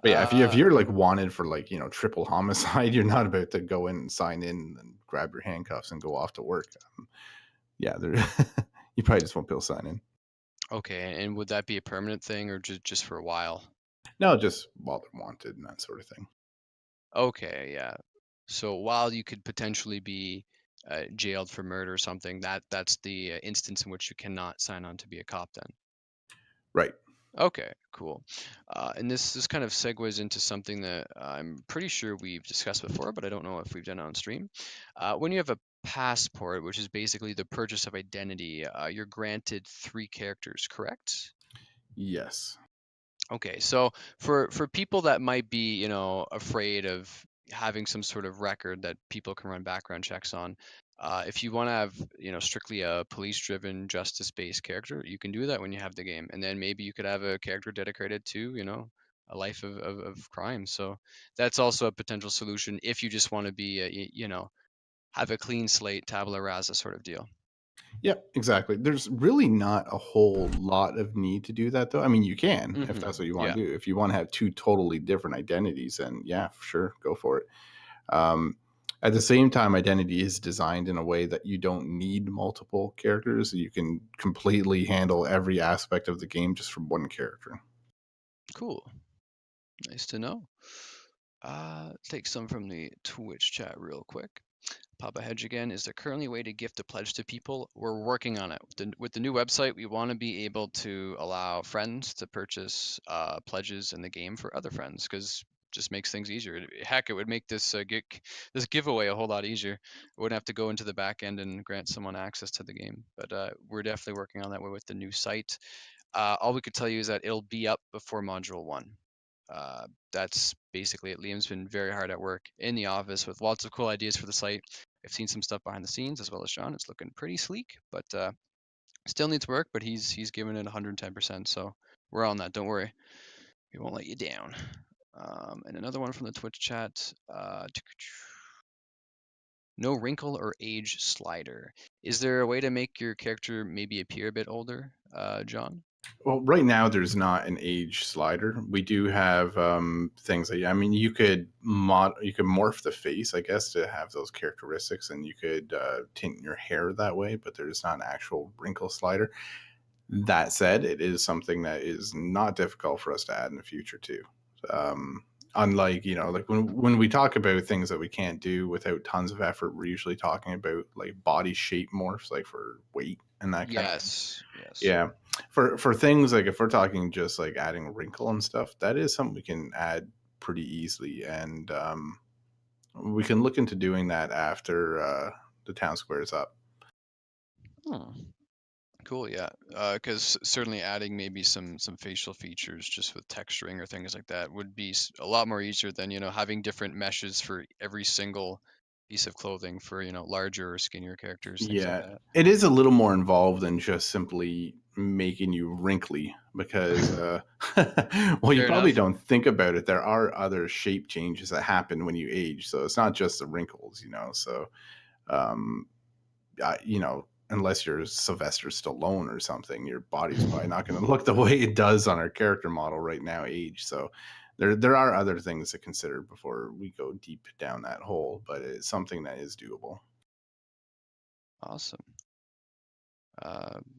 Speaker 6: But yeah, if you're like wanted for like, triple homicide, you're not about to go in and sign in and grab your handcuffs and go off to work. Yeah, you probably just won't be able to sign in.
Speaker 5: Okay, and would that be a permanent thing or just for a while?
Speaker 6: No, just while they're wanted and that sort of thing.
Speaker 5: Okay, yeah. So while you could potentially be jailed for murder or something, that's the instance in which you cannot sign on to be a cop then.
Speaker 6: Right.
Speaker 5: Okay, cool. And this kind of segues into something that I'm pretty sure we've discussed before, but I don't know if we've done it on stream. When you have a passport, which is basically the purchase of identity, you're granted 3 characters, correct?
Speaker 6: Yes.
Speaker 5: Okay, so for people that might be, afraid of having some sort of record that people can run background checks on, if you want to have, strictly a police-driven, justice-based character, you can do that when you have the game, and then maybe you could have a character dedicated to, a life of crime. So that's also a potential solution if you just want to be, have a clean slate, tabula rasa sort of deal.
Speaker 6: Yeah, exactly. There's really not a whole lot of need to do that, though. I mean, you can if that's what you want to do. If you want to have 2 totally different identities, then yeah, sure, go for it. At the same time, Identity is designed in a way that you don't need multiple characters. You can completely handle every aspect of the game just from one character.
Speaker 5: Cool. Nice to know. Take some from the Twitch chat real quick. Papa Hedge again. Is there currently a way to gift a pledge to people? We're working on it. With the new website, we want to be able to allow friends to purchase pledges in the game for other friends, because just makes things easier. Heck, it would make this giveaway a whole lot easier. We wouldn't have to go into the back end and grant someone access to the game. But we're definitely working on that with the new site. All we could tell you is that it'll be up before Module 1. That's basically it. Liam's been very hard at work in the office with lots of cool ideas for the site. I've seen some stuff behind the scenes as well as John. It's looking pretty sleek, but still needs work. But he's given it 110%. So we're on that. Don't worry, we won't let you down. And another one from the Twitch chat. No wrinkle or age slider. Is there a way to make your character maybe appear a bit older, John?
Speaker 6: Well, right now there's not an age slider. We do have things that, I mean, you could morph the face, I guess, to have those characteristics, and you could tint your hair that way. But there's not an actual wrinkle slider. That said, it is something that is not difficult for us to add in the future too. Unlike, like when we talk about things that we can't do without tons of effort, we're usually talking about like body shape morphs, like for weight and that kind of thing.
Speaker 5: Yes.
Speaker 6: Yeah. For things like if we're talking just like adding wrinkle and stuff, that is something we can add pretty easily. And we can look into doing that after the town square is up.
Speaker 5: Cool, yeah. Because certainly adding maybe some facial features just with texturing or things like that would be a lot more easier than having different meshes for every single piece of clothing for larger or skinnier characters, things like
Speaker 6: Yeah,
Speaker 5: that.
Speaker 6: it is a little more involved than just simply making you wrinkly because, well, you
Speaker 5: Fair
Speaker 6: probably
Speaker 5: enough.
Speaker 6: don't think about it. There are other shape changes that happen when you age, so it's not just the wrinkles, So, um, unless you're Sylvester Stallone or something, your body's probably not going to look the way it does on our character model right now, age. So, there are other things to consider before we go deep down that hole, but it's something that is doable.
Speaker 5: Awesome.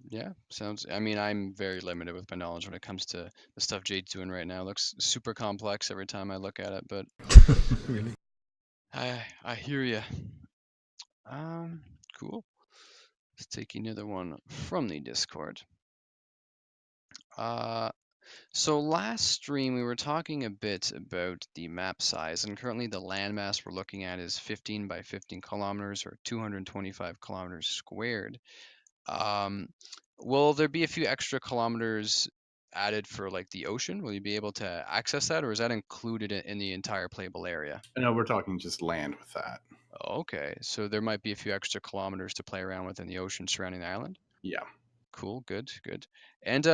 Speaker 5: Yeah, sounds. I mean, I'm very limited with my knowledge when it comes to the stuff Jade's doing right now. It looks super complex every time I look at it, but
Speaker 3: Really?
Speaker 5: I hear you. Cool. Let's take another one from the Discord. So last stream we were talking a bit about the map size, and currently the landmass we're looking at is 15 by 15 kilometers or 225 kilometers squared. Will there be a few extra kilometers added for like the ocean? Will you be able to access that, or is that included in the entire playable area?
Speaker 6: No, we're talking just land with that.
Speaker 5: Okay, so there might be a few extra kilometers to play around with in the ocean surrounding the island.
Speaker 6: Yeah.
Speaker 5: Cool, good. And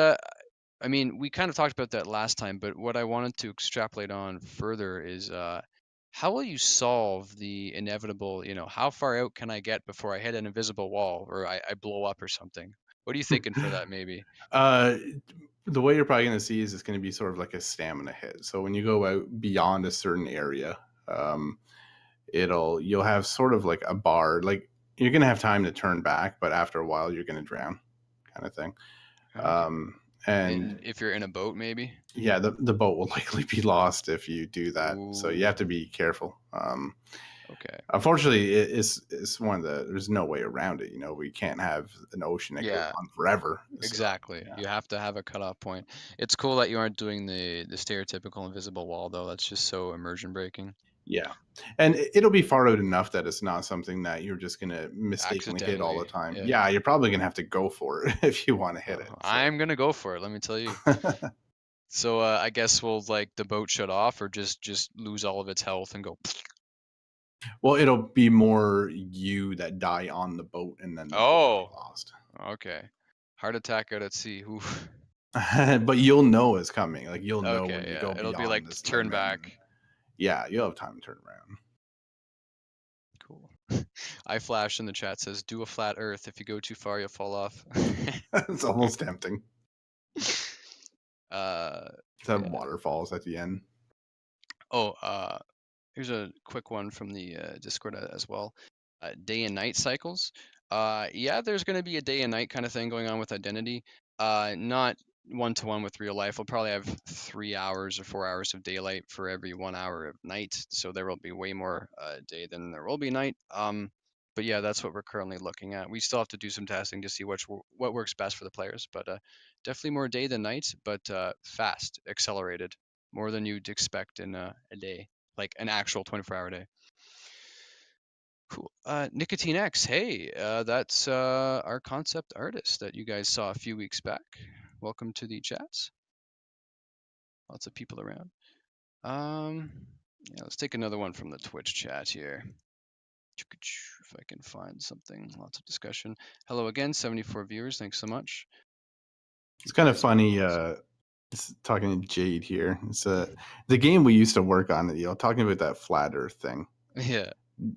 Speaker 5: I mean, we kind of talked about that last time, but what I wanted to extrapolate on further is how will you solve the inevitable, how far out can I get before I hit an invisible wall or I blow up or something? What are you thinking for that maybe?
Speaker 6: The way you're probably going to see is it's going to be sort of like a stamina hit. So when you go out beyond a certain area, you'll have sort of like a bar, like you're going to have time to turn back, but after a while you're going to drown, kind of thing.
Speaker 5: Okay.
Speaker 6: And
Speaker 5: If you're in a boat, maybe?
Speaker 6: yeah, the boat will likely be lost if you do that. So you have to
Speaker 5: Ooh,
Speaker 6: be careful.
Speaker 5: okay.
Speaker 6: Unfortunately, it's one of there's no way around it. We can't have an ocean that goes
Speaker 5: Yeah,
Speaker 6: on forever. So,
Speaker 5: exactly.
Speaker 6: yeah.
Speaker 5: You have to have a cutoff point. It's cool that you aren't doing the stereotypical invisible wall though. That's just so immersion breaking.
Speaker 6: Yeah. And it'll be far out enough that it's not something that you're just going to mistakenly hit all the
Speaker 5: Accidentally.
Speaker 6: time.
Speaker 5: Yeah.
Speaker 6: Yeah, you're probably going to have to go for it if you want to hit it. So.
Speaker 5: I'm gonna go for it, let me tell you. So I guess we'll like the boat shut off or just lose all of its health and go.
Speaker 6: Well, it'll be more you that die on the boat and then the boat will be lost.
Speaker 5: Okay. Heart attack out at sea. Oof.
Speaker 6: But you'll know it's coming. Like you'll know when
Speaker 5: Okay,
Speaker 6: you
Speaker 5: yeah.
Speaker 6: go
Speaker 5: It'll be
Speaker 6: beyond
Speaker 5: like
Speaker 6: this
Speaker 5: turn
Speaker 6: limit.
Speaker 5: back.
Speaker 6: Yeah, you'll have time to turn around.
Speaker 5: Cool. I Flash in the chat says, "Do a flat Earth. If you go too far, you'll fall off."
Speaker 6: It's almost tempting.
Speaker 5: uh,
Speaker 6: To have
Speaker 5: yeah.
Speaker 6: waterfalls at the end.
Speaker 5: Oh, here's a quick one from the Discord as well. Day and night cycles. Yeah, there's going to be a day and night kind of thing going on with Identity. Not one-to-one with real life. We'll probably have 3 hours or 4 hours of daylight for every 1 hour of night. So there will be way more day than there will be night. But yeah, that's what we're currently looking at. We still have to do some testing to see what works best for the players. But definitely more day than night, but fast, accelerated, more than you'd expect in a day, like an actual 24-hour day. Cool. Nicotine X, hey, that's our concept artist that you guys saw a few weeks back. Welcome to the chats. Lots of people around. Yeah, let's take another one from the Twitch chat here. If I can find something, lots of discussion. Hello again, 74 viewers. Thanks so much.
Speaker 6: It's kind of funny. Talking to Jade here. It's the game we used to work on. Talking about that flat Earth thing.
Speaker 5: Yeah.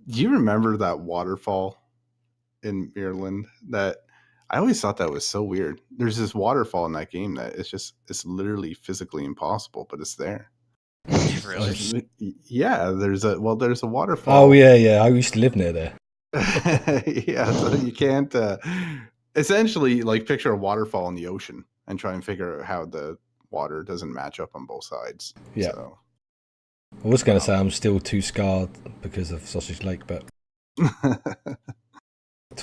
Speaker 6: Do you remember that waterfall in Maryland? That I always thought that was so weird. There's this waterfall in that game that it's literally physically impossible, but it's there.
Speaker 5: Really?
Speaker 6: Yeah, there's a waterfall.
Speaker 3: Oh yeah, I used to live near there.
Speaker 6: Yeah, so you can't essentially, like, picture a waterfall in the ocean and try and figure out how the water doesn't match up on both sides.
Speaker 3: Yeah.
Speaker 6: So.
Speaker 3: I was going to say I'm still too scarred because of Sausage Lake, but to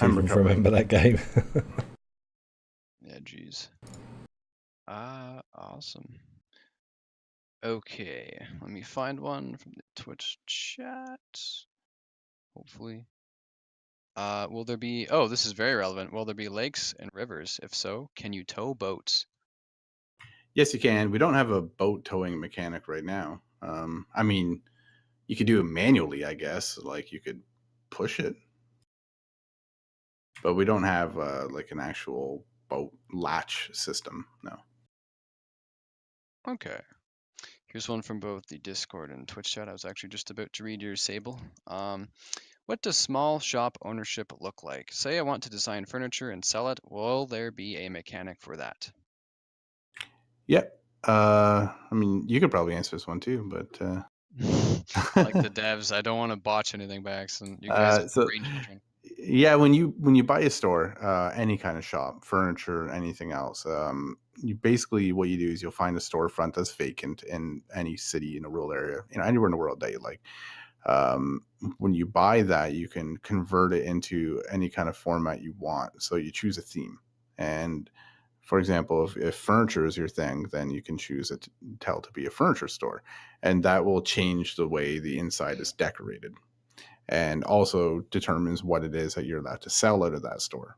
Speaker 6: I'm
Speaker 3: even
Speaker 6: recovering.
Speaker 3: remember that game.
Speaker 5: Yeah, jeez. Awesome. Okay, let me find one from the Twitch chat. Hopefully. Will there be? Oh, this is very relevant. Will there be lakes and rivers? If so, can you tow boats?
Speaker 6: Yes, you can. We don't have a boat towing mechanic right now. I mean, you could do it manually, I guess. Like, you could push it, but we don't have like an actual boat latch system. No.
Speaker 5: Okay. Here's one from both the Discord and Twitch chat. I was actually just about to read your Sable. What does small shop ownership look like? Say I want to design furniture and sell it. Will there be a mechanic for that?
Speaker 6: Yep. I mean, you could probably answer this one too, but
Speaker 5: Like the devs, I don't want to botch anything by accident. You guys are
Speaker 6: so
Speaker 5: brain children.
Speaker 6: yeah, when you buy a store, any kind of shop, furniture, anything else, you basically what you do is you'll find a storefront that's vacant in any city in a rural area, anywhere in the world that you like. When you buy that, you can convert it into any kind of format you want. So you choose a theme, and for example, if furniture is your thing, then you can choose it to be a furniture store, and that will change the way the inside is decorated, and also determines what it is that you're allowed to sell out of that store.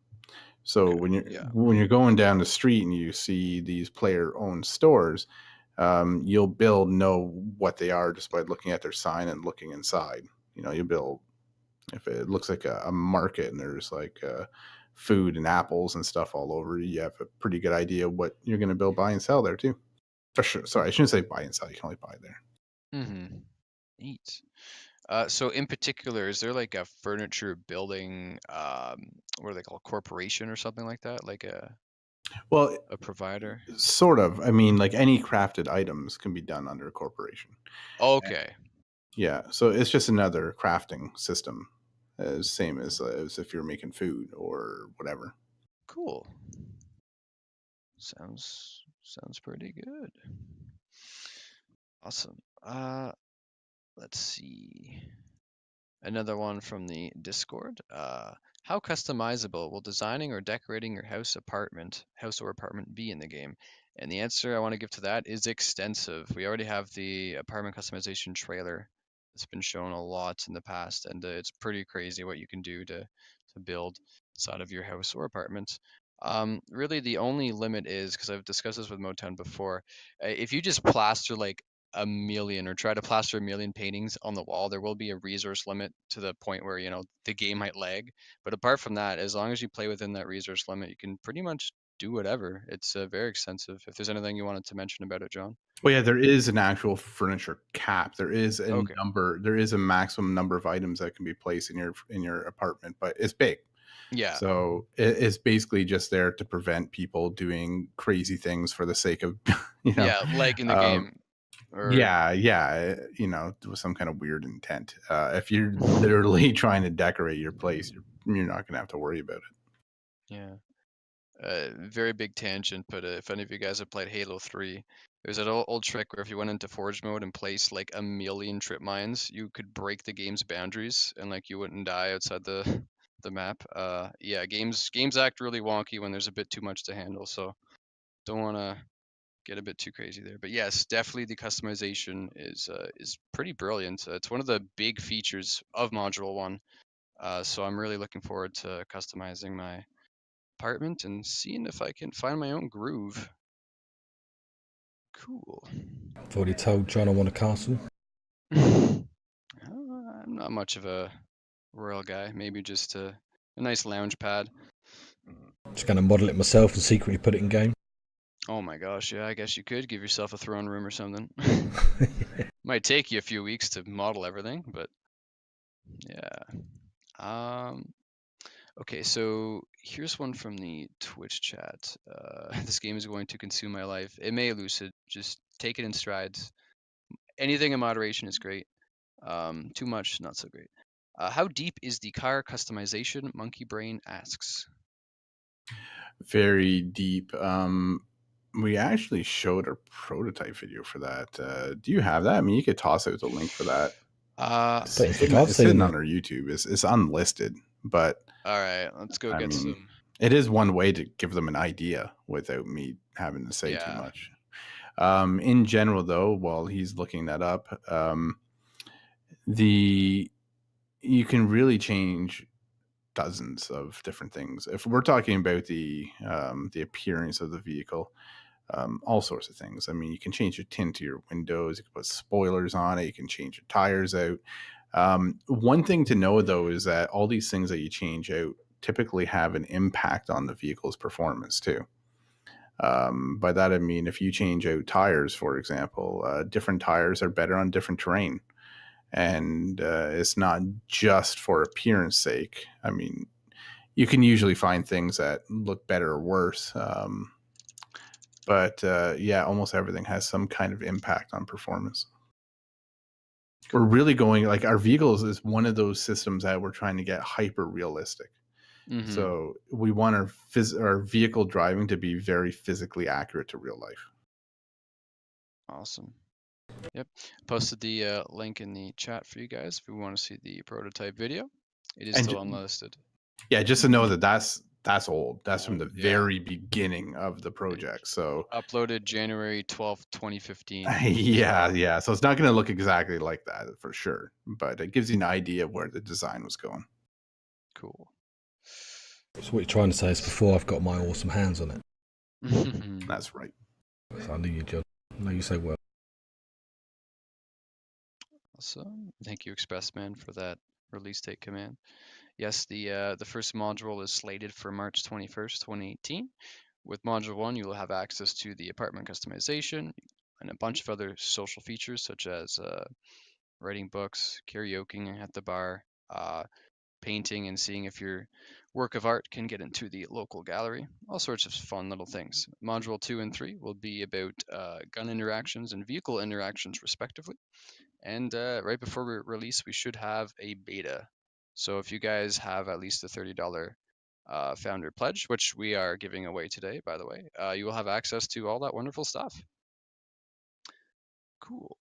Speaker 6: So
Speaker 5: Okay,
Speaker 6: when you're going down the street and you see these player-owned stores, you'll build know what they are just by looking at their sign and looking inside. You build if it looks like a market and there's like food and apples and stuff all over. You have a pretty good idea what you're going to build, buy, and sell there too. For sure. Sorry, I shouldn't say buy and sell. You can only buy there.
Speaker 5: Mm-hmm. Neat. So in particular, is there like a furniture building, what are they called, corporation or something like that? Like
Speaker 6: Well,
Speaker 5: a provider?
Speaker 6: sort of. I mean, like any crafted items can be done under a corporation.
Speaker 5: Okay.
Speaker 6: Yeah, so it's just another crafting system, same as if you're making food or whatever.
Speaker 5: Cool. Sounds pretty good. Awesome. Let's see. Another one from the Discord. How customizable will designing or decorating your house or apartment be in the game? And the answer I want to give to that is extensive. We already have the apartment customization trailer. It's been shown a lot in the past, and it's pretty crazy what you can do to build inside of your house or apartment. Really, the only limit is because I've discussed this with Motown before. If you just plaster like a million or try to plaster a million paintings on the wall, there will be a resource limit to the point where the game might lag. But apart from that, as long as you play within that resource limit, you can pretty much do whatever. It's very extensive. If there's anything you wanted to mention about it, John.
Speaker 6: Well, yeah, there is an actual furniture cap. There is a
Speaker 5: Okay.
Speaker 6: number. There is a maximum number of items that can be placed in your apartment, but it's big.
Speaker 5: Yeah.
Speaker 6: So it's basically just there to prevent people doing crazy things for the sake of,
Speaker 5: Yeah, like in the game. Or
Speaker 6: yeah, with some kind of weird intent. If you're literally trying to decorate your place, you're not going to have to worry about it.
Speaker 5: yeah. Very big tangent, but if any of you guys have played Halo 3, there's an old trick where if you went into Forge mode and placed like a million trip mines, you could break the game's boundaries and like you wouldn't die outside the map. Yeah, games act really wonky when there's a bit too much to handle, so don't want to get a bit too crazy there. But yes, definitely the customization is pretty brilliant. It's one of the big features of Module 1. So I'm really looking forward to customizing my apartment and seeing if I can find my own groove. Cool.
Speaker 3: I've already told John I want a castle.
Speaker 5: I'm not much of a royal guy. Maybe just a nice lounge pad.
Speaker 3: Just going to model it myself and secretly put it in game.
Speaker 5: Oh my gosh, yeah, I guess you could give yourself a throne room or something. Might take you a few weeks to model everything, but yeah. Okay, so here's one from the Twitch chat. This game is going to consume my life. It may, Lucid. Just take it in strides. Anything in moderation is great. Too much, not so great. How deep is the car customization? Monkey Brain asks.
Speaker 6: Very deep. We actually showed a prototype video for that. Do you have that? I mean, you could toss out the link for that. It's
Speaker 3: don't think
Speaker 6: hidden,
Speaker 3: I've
Speaker 6: it's
Speaker 3: seen
Speaker 6: hidden
Speaker 3: that.
Speaker 6: on our YouTube. It's unlisted, but
Speaker 5: All right, let's go
Speaker 6: I
Speaker 5: get
Speaker 6: mean,
Speaker 5: some.
Speaker 6: it is one way to give them an idea without me having to say too
Speaker 5: Yeah.
Speaker 6: much. In general, though, while he's looking that up, you can really change dozens of different things. If we're talking about the appearance of the vehicle, all sorts of things. I mean, you can change the tint to your windows. You can put spoilers on it. You can change your tires out. One thing to know, though, is that all these things that you change out typically have an impact on the vehicle's performance too. By that I mean, if you change out tires, for example, different tires are better on different terrain, and it's not just for appearance sake. I mean, you can usually find things that look better or worse, but yeah, almost everything has some kind of impact on performance. We're really going, like, our vehicles is one of those systems that we're trying to get hyper realistic.
Speaker 5: Mhm.
Speaker 6: So we want our vehicle driving to be very physically accurate to real life.
Speaker 5: Awesome. Yep. Posted the link in the chat for you guys if you want to see the prototype video. It is
Speaker 6: And
Speaker 5: still unlisted.
Speaker 6: Yeah, just to know that that's old. That's from the
Speaker 5: Yeah.
Speaker 6: very beginning of the project. So
Speaker 5: Uploaded January 12th, 2015.
Speaker 6: yeah. So it's not going to look exactly like that for sure, but it gives you an idea of where the design was going.
Speaker 5: Cool.
Speaker 3: So what you're trying to say is before I've got my awesome hands on it.
Speaker 6: That's right.
Speaker 3: So I knew you, John. I know you say well.
Speaker 5: Awesome. Thank you, Expressman, for that release date command. Yes, the first module is slated for March 21st, 2018. With Module 1, you will have access to the apartment customization and a bunch of other social features such as writing books, karaokeing at the bar, painting and seeing if your work of art can get into the local gallery, all sorts of fun little things. Module 2 and 3 will be about gun interactions and vehicle interactions, respectively. And right before we release, we should have a beta. So if you guys have at least a $30 founder pledge, which we are giving away today, by the way, you will have access to all that wonderful stuff. Cool.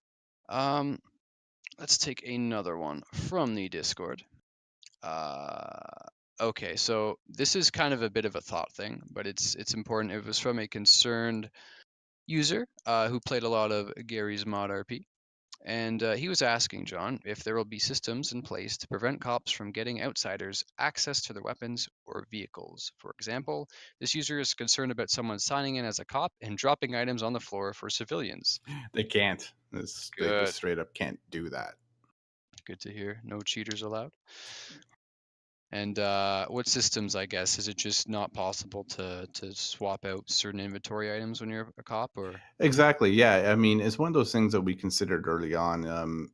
Speaker 5: Let's take another one from the Discord. Okay, so this is kind of a bit of a thought thing, but it's important. It was from a concerned user who played a lot of Gary's Mod RP. And he was asking, John, if there will be systems in place to prevent cops from getting outsiders access to their weapons or vehicles. For example, this user is concerned about someone signing in as a cop and dropping items on the floor for civilians.
Speaker 6: They can't. They
Speaker 5: Good.
Speaker 6: just straight up can't do that.
Speaker 5: Good to hear. No cheaters allowed. And what systems, I guess, is it just not possible to swap out certain inventory items when you're a cop, or?
Speaker 6: Exactly. Yeah. I mean, it's one of those things that we considered early on.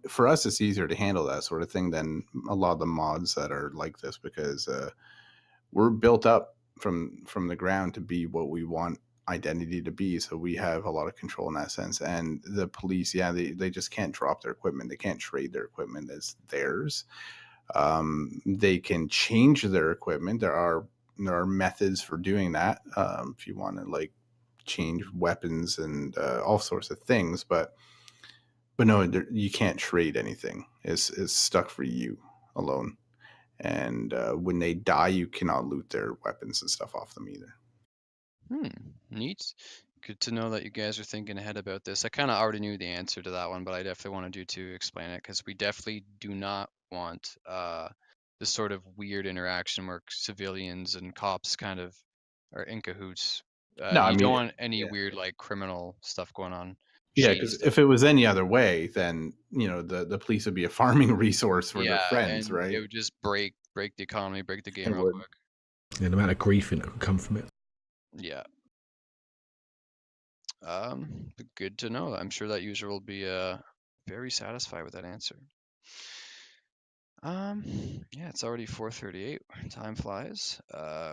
Speaker 6: For us, it's easier to handle that sort of thing than a lot of the mods that are like this, because we're built up from the ground to be what we want identity to be. So we have a lot of control in that sense. And the police, they just can't drop their equipment. They can't trade their equipment as theirs. They can change their equipment. There are methods for doing that. If you want to like change weapons and all sorts of things, but no, you can't trade anything. It's stuck for you alone. And when they die, you cannot loot their weapons and stuff off them either.
Speaker 5: Neat. Good to know that you guys are thinking ahead about this. I kind of already knew the answer to that one, but I definitely wanted you to explain it, because we definitely do not want this sort of weird interaction where civilians and cops kind of are in cahoots.
Speaker 6: No,
Speaker 5: you don't want any
Speaker 6: yeah.
Speaker 5: weird like criminal stuff going on.
Speaker 6: Yeah,
Speaker 5: Shady
Speaker 6: because
Speaker 5: stuff.
Speaker 6: if it was any other way, then the police would be a farming resource for their friends,
Speaker 5: and
Speaker 6: right?
Speaker 5: it would just break the economy, break the game
Speaker 6: It
Speaker 5: real
Speaker 6: would.
Speaker 5: quick.
Speaker 3: Yeah, the amount of griefing that could come from it.
Speaker 5: Yeah. But good to know. I'm sure that user will be very satisfied with that answer. Yeah, it's already 4:38. Time flies.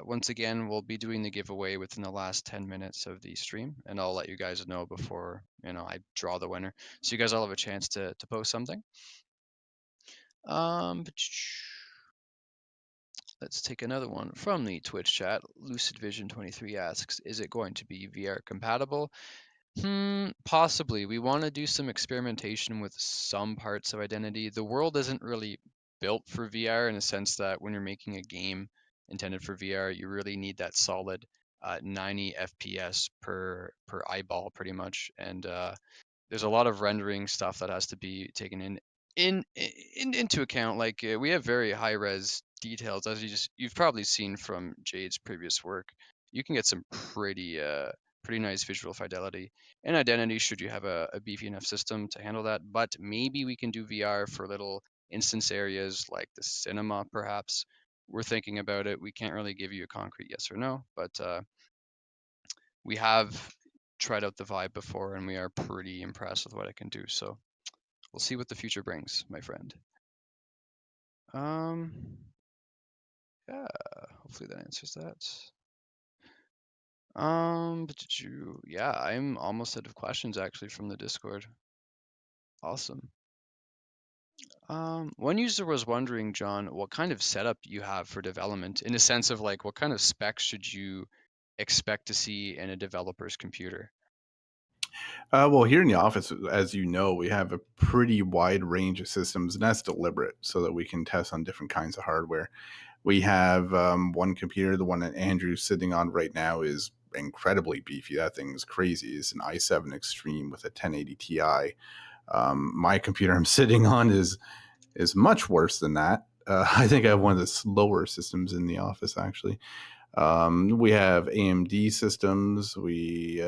Speaker 5: Once again, we'll be doing the giveaway within the last 10 minutes of the stream, and I'll let you guys know before I draw the winner, so you guys all have a chance to post something. let's take another one from the Twitch chat. Lucid Vision 23 asks, is it going to be VR compatible? Possibly. We want to do some experimentation with some parts of Identity. The world isn't really built for VR in a sense that when you're making a game intended for VR, you really need that solid 90 FPS per eyeball, pretty much. And there's a lot of rendering stuff that has to be taken into account. Like we have very high res details, as you've probably seen from Jade's previous work. You can get some pretty nice visual fidelity and Identity should you have a beefy enough system to handle that. But maybe we can do VR for little instance areas like the cinema, perhaps. We're thinking about it. We can't really give you a concrete yes or no, but we have tried out the Vibe before and we are pretty impressed with what it can do. So we'll see what the future brings, my friend. Yeah, hopefully that answers that. Yeah, I'm almost out of questions actually from the Discord. Awesome. One user was wondering, John, what kind of setup you have for development in a sense of like what kind of specs should you expect to see in a developer's computer?
Speaker 6: Well, here in the office, as you know, we have a pretty wide range of systems, and that's deliberate so that we can test on different kinds of hardware. We have one computer, the one that Andrew's sitting on right now, is incredibly beefy. That thing is crazy. It's an i7 Extreme with a 1080 Ti. My computer I'm sitting on is much worse than that. I think I have one of the slower systems in the office, actually. We have AMD systems. We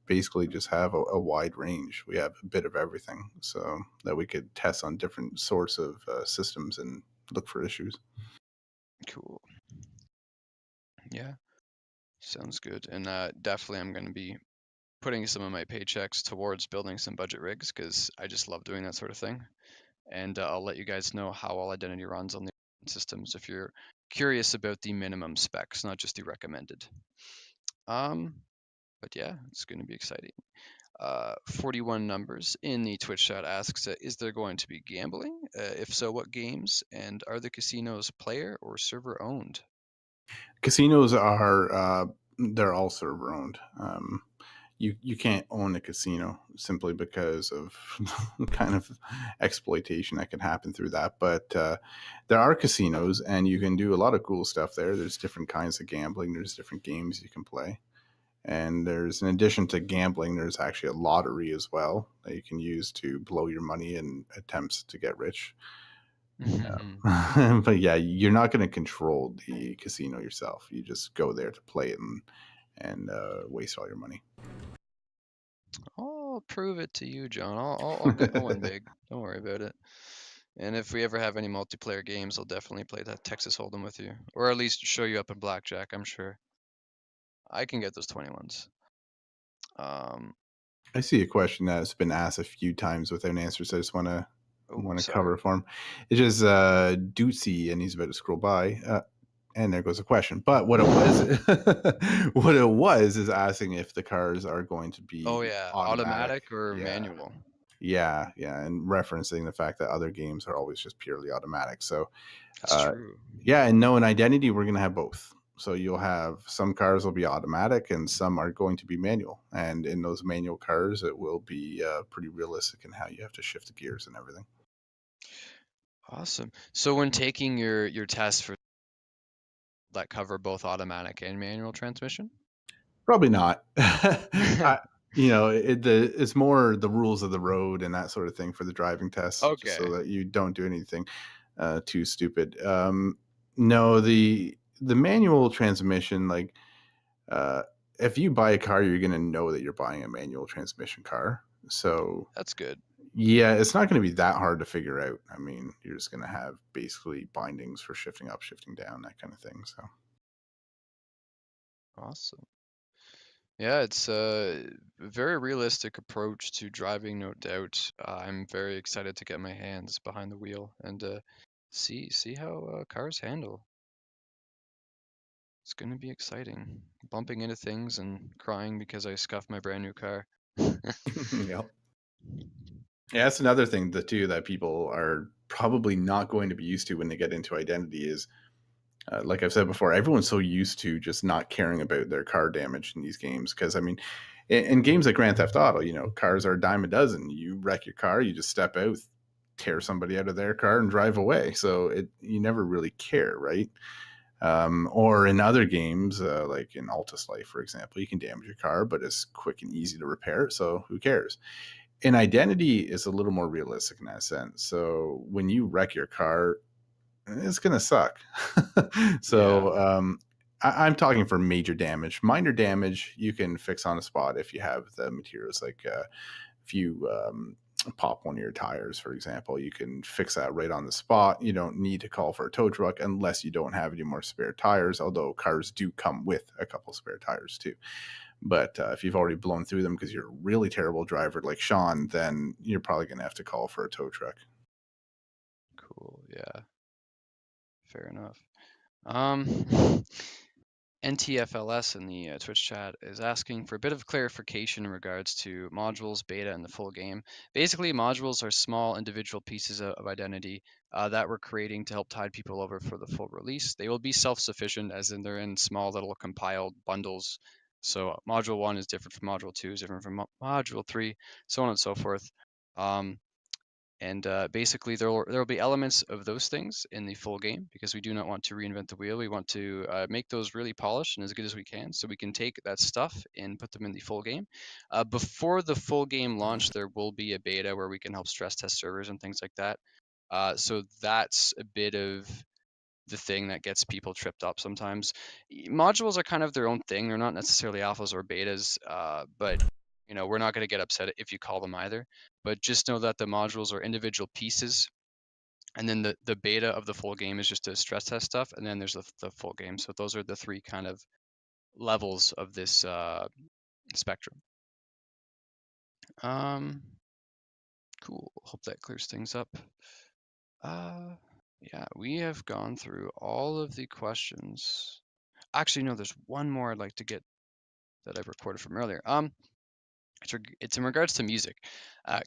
Speaker 6: basically just have a wide range. We have a bit of everything so that we could test on different sorts of systems and look for issues.
Speaker 5: Cool. Yeah, sounds good. And definitely I'm going to be putting some of my paychecks towards building some budget rigs because I just love doing that sort of thing. And I'll let you guys know how all Identity runs on the systems if you're curious about the minimum specs, not just the recommended. But yeah, it's going to be exciting. 41 numbers in the Twitch chat asks, is there going to be gambling? If so, what games? And are the casinos player or server owned?
Speaker 6: Casinos are they're all server owned. You can't own a casino simply because of kind of exploitation that can happen through that. But there are casinos, and you can do a lot of cool stuff there. There's different kinds of gambling. There's different games you can play. And there's, in addition to gambling, there's actually a lottery as well that you can use to blow your money in attempts to get rich. But yeah, you're not going to control the casino yourself. You just go there to play it and waste all your money.
Speaker 5: I'll prove it to you, John. I'll win big. Don't worry about it. And if we ever have any multiplayer games, I'll definitely play that Texas Hold'em with you, or at least show you up in blackjack. I'm sure I can get those 21s.
Speaker 6: I see a question that's been asked a few times without answers. So I just want to cover for him. It's just Dootsy, and he's about to scroll by. And there goes a question. But what it was, is asking if the cars are going to be
Speaker 5: automatic or manual.
Speaker 6: Yeah, and referencing the fact that other games are always just purely automatic. So
Speaker 5: that's true.
Speaker 6: Yeah, and no, in Identity we're going to have both. So you'll have some cars will be automatic and some are going to be manual. And in those manual cars, it will be pretty realistic in how you have to shift the gears and everything.
Speaker 5: Awesome. So when taking your test for that cover both automatic and manual transmission?
Speaker 6: Probably not. It's more the rules of the road and that sort of thing for the driving test, just so that you don't do anything too stupid. No, the manual transmission, like if you buy a car, you're going to know that you're buying a manual transmission car. So
Speaker 5: that's good.
Speaker 6: Yeah, it's not going to be that hard to figure out. I mean, you're just going to have basically bindings for shifting up, shifting down, that kind of thing. So
Speaker 5: awesome. Yeah, it's a very realistic approach to driving, no doubt. I'm very excited to get my hands behind the wheel and see how cars handle. It's going to be exciting. Bumping into things and crying because I scuffed my brand new car.
Speaker 6: Yeah, that's another thing too that people are probably not going to be used to when they get into Identity is Like I've said before, everyone's so used to just not caring about their car damage in these games. Because, I mean, in games like Grand Theft Auto, you know, cars are a dime a dozen. You wreck your car, you just step out, tear somebody out of their car, and drive away. So you never really care, right? Or in other games, like in Altus Life, for example, you can damage your car, but it's quick and easy to repair. So who cares? In Identity is a little more realistic in that sense. So when you wreck your car, it's gonna suck. So I'm talking for major damage. Minor damage you can fix on the spot if you have the materials. Like if you pop one of your tires, for example, you can fix that right on the spot. You don't need to call for a tow truck unless you don't have any more spare tires. Although cars do come with a couple spare tires too. But if you've already blown through them because you're a really terrible driver like Sean, then you're probably going to have to call for a tow truck.
Speaker 5: Cool. Yeah. Fair enough. NTFLS in the Twitch chat is asking for a bit of clarification in regards to modules, beta, and the full game. Basically, modules are small individual pieces of identity that we're creating to help tide people over for the full release. They will be self-sufficient, as in they're in small little compiled bundles. So module 1 is different from module 2, is different from module 3, so on and so forth. And basically, there will be elements of those things in the full game because we do not want to reinvent the wheel. We want to make those really polished and as good as we can, so we can take that stuff and put them in the full game. Before the full game launch, there will be a beta where we can help stress test servers and things like that. So that's a bit of the thing that gets people tripped up sometimes. Modules are kind of their own thing. They're not necessarily alphas or betas, but you know, we're not going to get upset if you call them either. But just know that the modules are individual pieces, and then the beta of the full game is just to stress test stuff, and then there's the full game. So those are the three kind of levels of this spectrum. Cool. Hope that clears things up. Yeah, we have gone through all of the questions. Actually, no, there's one more I'd like to get that I've recorded from earlier. It's in regards to music.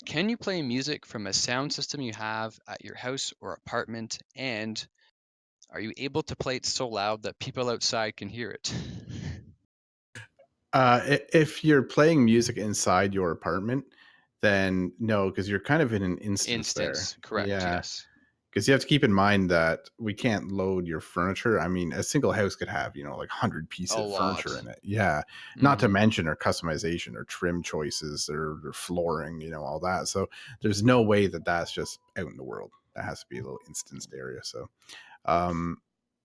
Speaker 5: Can you play music from a sound system you have at your house or apartment? And are you able to play it so loud that people outside can hear it?
Speaker 6: If you're playing music inside your apartment, then no, because you're kind of in an instance there.
Speaker 5: Correct.
Speaker 6: Yeah.
Speaker 5: Yes.
Speaker 6: Because you have to keep in mind that we can't load your furniture. I mean, a single house could have, like 100 pieces of furniture in it. Yeah. Not to mention our customization or trim choices or flooring, all that. So there's no way that that's just out in the world. That has to be a little instanced area. So,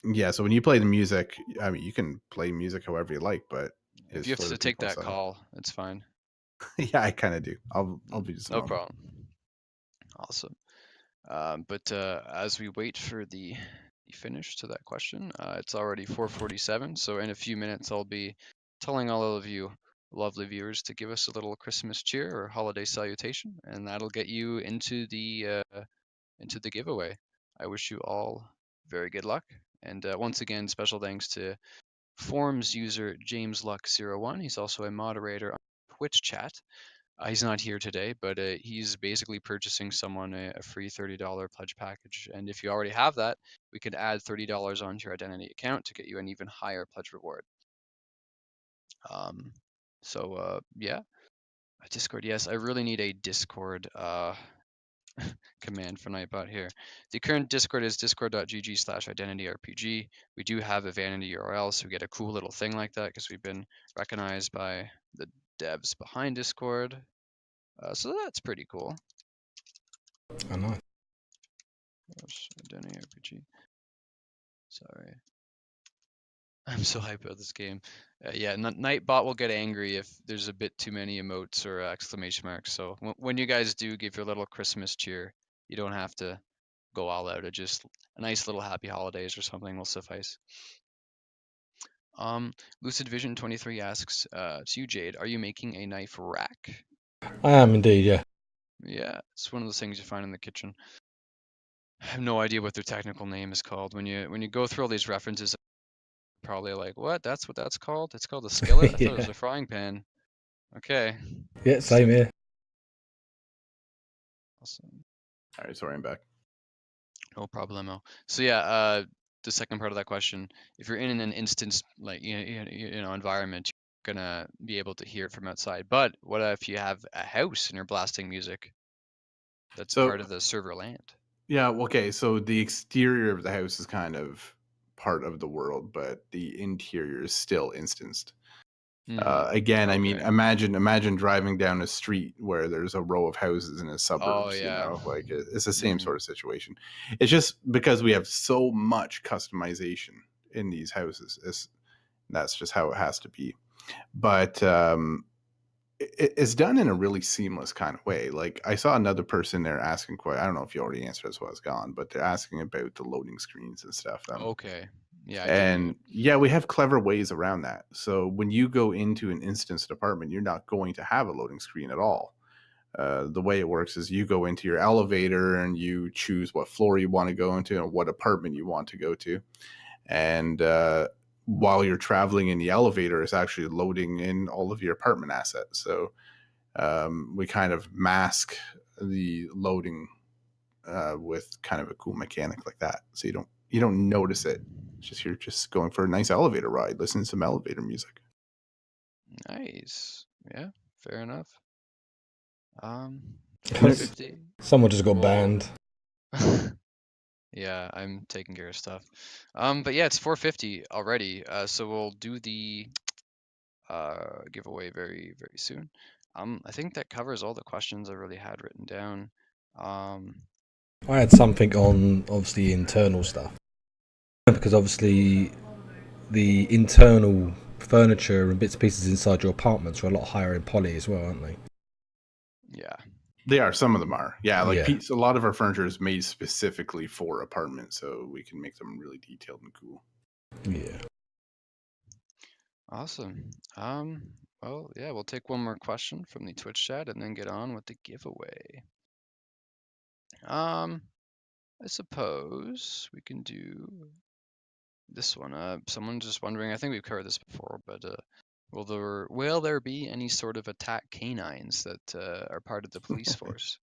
Speaker 6: yeah. So when you play the music, I mean, you can play music however you like, but
Speaker 5: if you have to take that call, it's fine.
Speaker 6: Yeah, I kind of do. I'll be just
Speaker 5: no problem. Awesome. But as we wait for the finish to that question, it's already 4:47. So in a few minutes, I'll be telling all of you lovely viewers to give us a little Christmas cheer or holiday salutation, and that'll get you into the giveaway. I wish you all very good luck. And once again, special thanks to Forums user James Luck01. He's also a moderator on Twitch chat. He's not here today, but he's basically purchasing someone a free $30 pledge package. And if you already have that, we could add $30 onto your identity account to get you an even higher pledge reward. Yeah, Discord. Yes, I really need a Discord command for Nightbot here. The current Discord is discord.gg/identityrpg. We do have a vanity URL, so we get a cool little thing like that because we've been recognized by the devs behind Discord. So that's pretty cool.
Speaker 3: I know.
Speaker 5: Identity RPG. Sorry. I'm so hyped about this game. Yeah, Nightbot will get angry if there's a bit too many emotes or exclamation marks. So when you guys do give your little Christmas cheer, you don't have to go all out. Just a nice little happy holidays or something will suffice. Lucid Vision 23 asks, to you, Jade, are you making a knife rack?
Speaker 3: I am indeed, yeah.
Speaker 5: Yeah, it's one of those things you find in the kitchen. I have no idea what their technical name is called. When you go through all these references, probably like, what? That's what that's called? It's called a skillet? I thought it was a frying pan. Okay.
Speaker 3: Yeah, same here.
Speaker 5: Awesome.
Speaker 6: All right, sorry, I'm back.
Speaker 5: No problemo. So yeah, the second part of that question, if you're in an instance like environment, you're gonna be able to hear it from outside. But what if you have a house and you're blasting music? That's
Speaker 6: So
Speaker 5: part of the server land.
Speaker 6: yeah, okay. So the exterior of the house is kind of part of the world, but the interior is still instanced. Again, I mean,
Speaker 5: Okay.
Speaker 6: imagine driving down a street where there's a row of houses in the suburbs. You
Speaker 5: yeah.
Speaker 6: know, like it's the same
Speaker 5: Mhm.
Speaker 6: sort of situation. It's just because we have so much customization in these houses. That's just how it has to be. But it's done in a really seamless kind of way. Like I saw another person there asking I don't know if you already answered as well as gone, but they're asking about the loading screens and stuff.
Speaker 5: Okay. Yeah, I do.
Speaker 6: And yeah, we have clever ways around that. So when you go into an instanced apartment, you're not going to have a loading screen at all. The way it works is you go into your elevator and you choose what floor you want to go into and what apartment you want to go to. And while you're traveling in the elevator, it's actually loading in all of your apartment assets. So we kind of mask the loading with kind of a cool mechanic like that, so you don't notice it. It's just you're just going for a nice elevator ride, listening to some elevator music.
Speaker 5: Nice. Yeah, fair enough.
Speaker 3: Has
Speaker 5: 450.
Speaker 3: someone just got
Speaker 5: Whoa.
Speaker 3: banned?
Speaker 5: Yeah, I'm taking care of stuff. But yeah, it's 450 already. So we'll do the giveaway very, very soon. I think that covers all the questions I really had written down.
Speaker 3: I had something on obviously internal stuff, because obviously the internal furniture and bits and pieces inside your apartments are a lot higher in poly as well, aren't they?
Speaker 5: Yeah.
Speaker 6: They are. Some of them are. Yeah, like
Speaker 3: Yeah.
Speaker 6: a lot of our furniture is made specifically for apartments, so we can make them really detailed and cool.
Speaker 3: Yeah.
Speaker 5: Awesome. Well, yeah, we'll take one more question from the Twitch chat and then get on with the giveaway. I suppose we can do this one. Someone's just wondering, I think we've covered this before, but will there be any sort of attack canines that are part of the police force?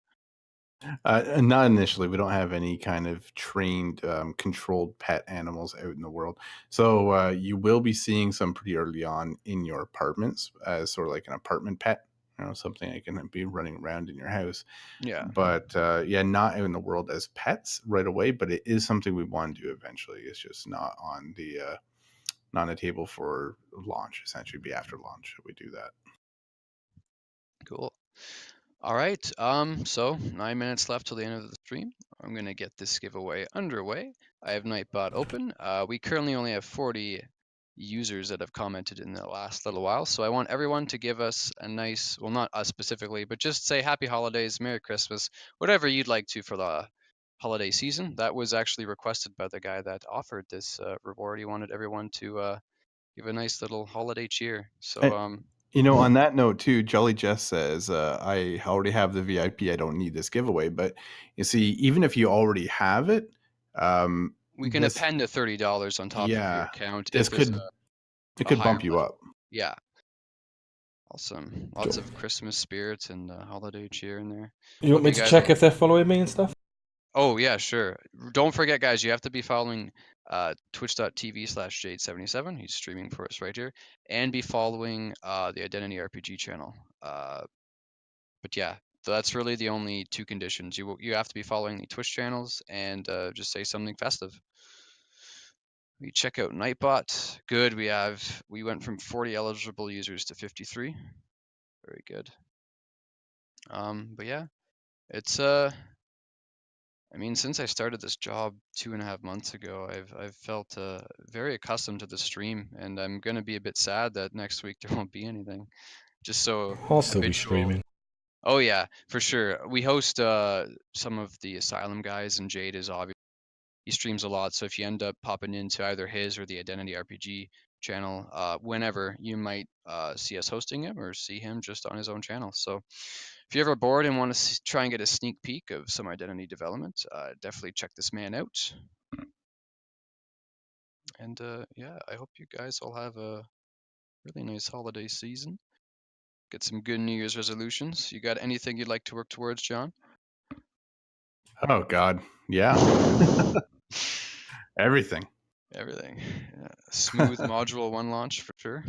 Speaker 6: Not initially. We don't have any kind of trained, controlled pet animals out in the world. So you will be seeing some pretty early on in your apartments as sort of like an apartment pet, something that can be running around in your house.
Speaker 5: Yeah.
Speaker 6: But yeah, not out in the world as pets right away. But it is something we want to do eventually. It's just not on the table for launch. Essentially, be after launch that we do that.
Speaker 5: Cool. All right. So 9 minutes left till the end of the stream. I'm gonna get this giveaway underway. I have Nightbot open. We currently only have 40 users that have commented in the last little while, so I want everyone to give us a nice, well, not us specifically, but just say Happy Holidays, Merry Christmas, whatever you'd like to for the holiday season. That was actually requested by the guy that offered this reward. He wanted everyone to give a nice little holiday cheer. So
Speaker 6: On that note too, Jolly Jess says, I already have the VIP. I don't need this giveaway. But you see, even if you already have it,
Speaker 5: we can append a $30 on top of your account.
Speaker 6: This could bump you up.
Speaker 5: Yeah. Awesome. Lots of Christmas spirit and holiday cheer in there.
Speaker 3: You want me to check if they're following me and stuff?
Speaker 5: Oh, yeah, sure. Don't forget, guys, you have to be following twitch.tv/Jade77. He's streaming for us right here. And be following the Identity RPG channel. But yeah, that's really the only two conditions. You have to be following the Twitch channels and just say something festive. We check out Nightbot. Good. We went from 40 eligible users to 53. Very good. But yeah, it's I mean, since I started this job 2.5 months ago, I've felt very accustomed to the stream, and I'm gonna be a bit sad that next week there won't be anything. Just so
Speaker 3: I'll still be
Speaker 5: habitual.
Speaker 3: streaming.
Speaker 5: Oh yeah, for sure. We host some of the Asylum guys, and Jade is obviously he streams a lot. So if you end up popping into either his or the Identity RPG channel, whenever you might see us hosting him or see him just on his own channel. So if you're ever bored and want to try and get a sneak peek of some identity development, definitely check this man out. And yeah, I hope you guys all have a really nice holiday season. Get some good New Year's resolutions. You got anything you'd like to work towards, John?
Speaker 6: Oh God, yeah. Everything.
Speaker 5: Everything. Yeah. Smooth module 1 launch for sure.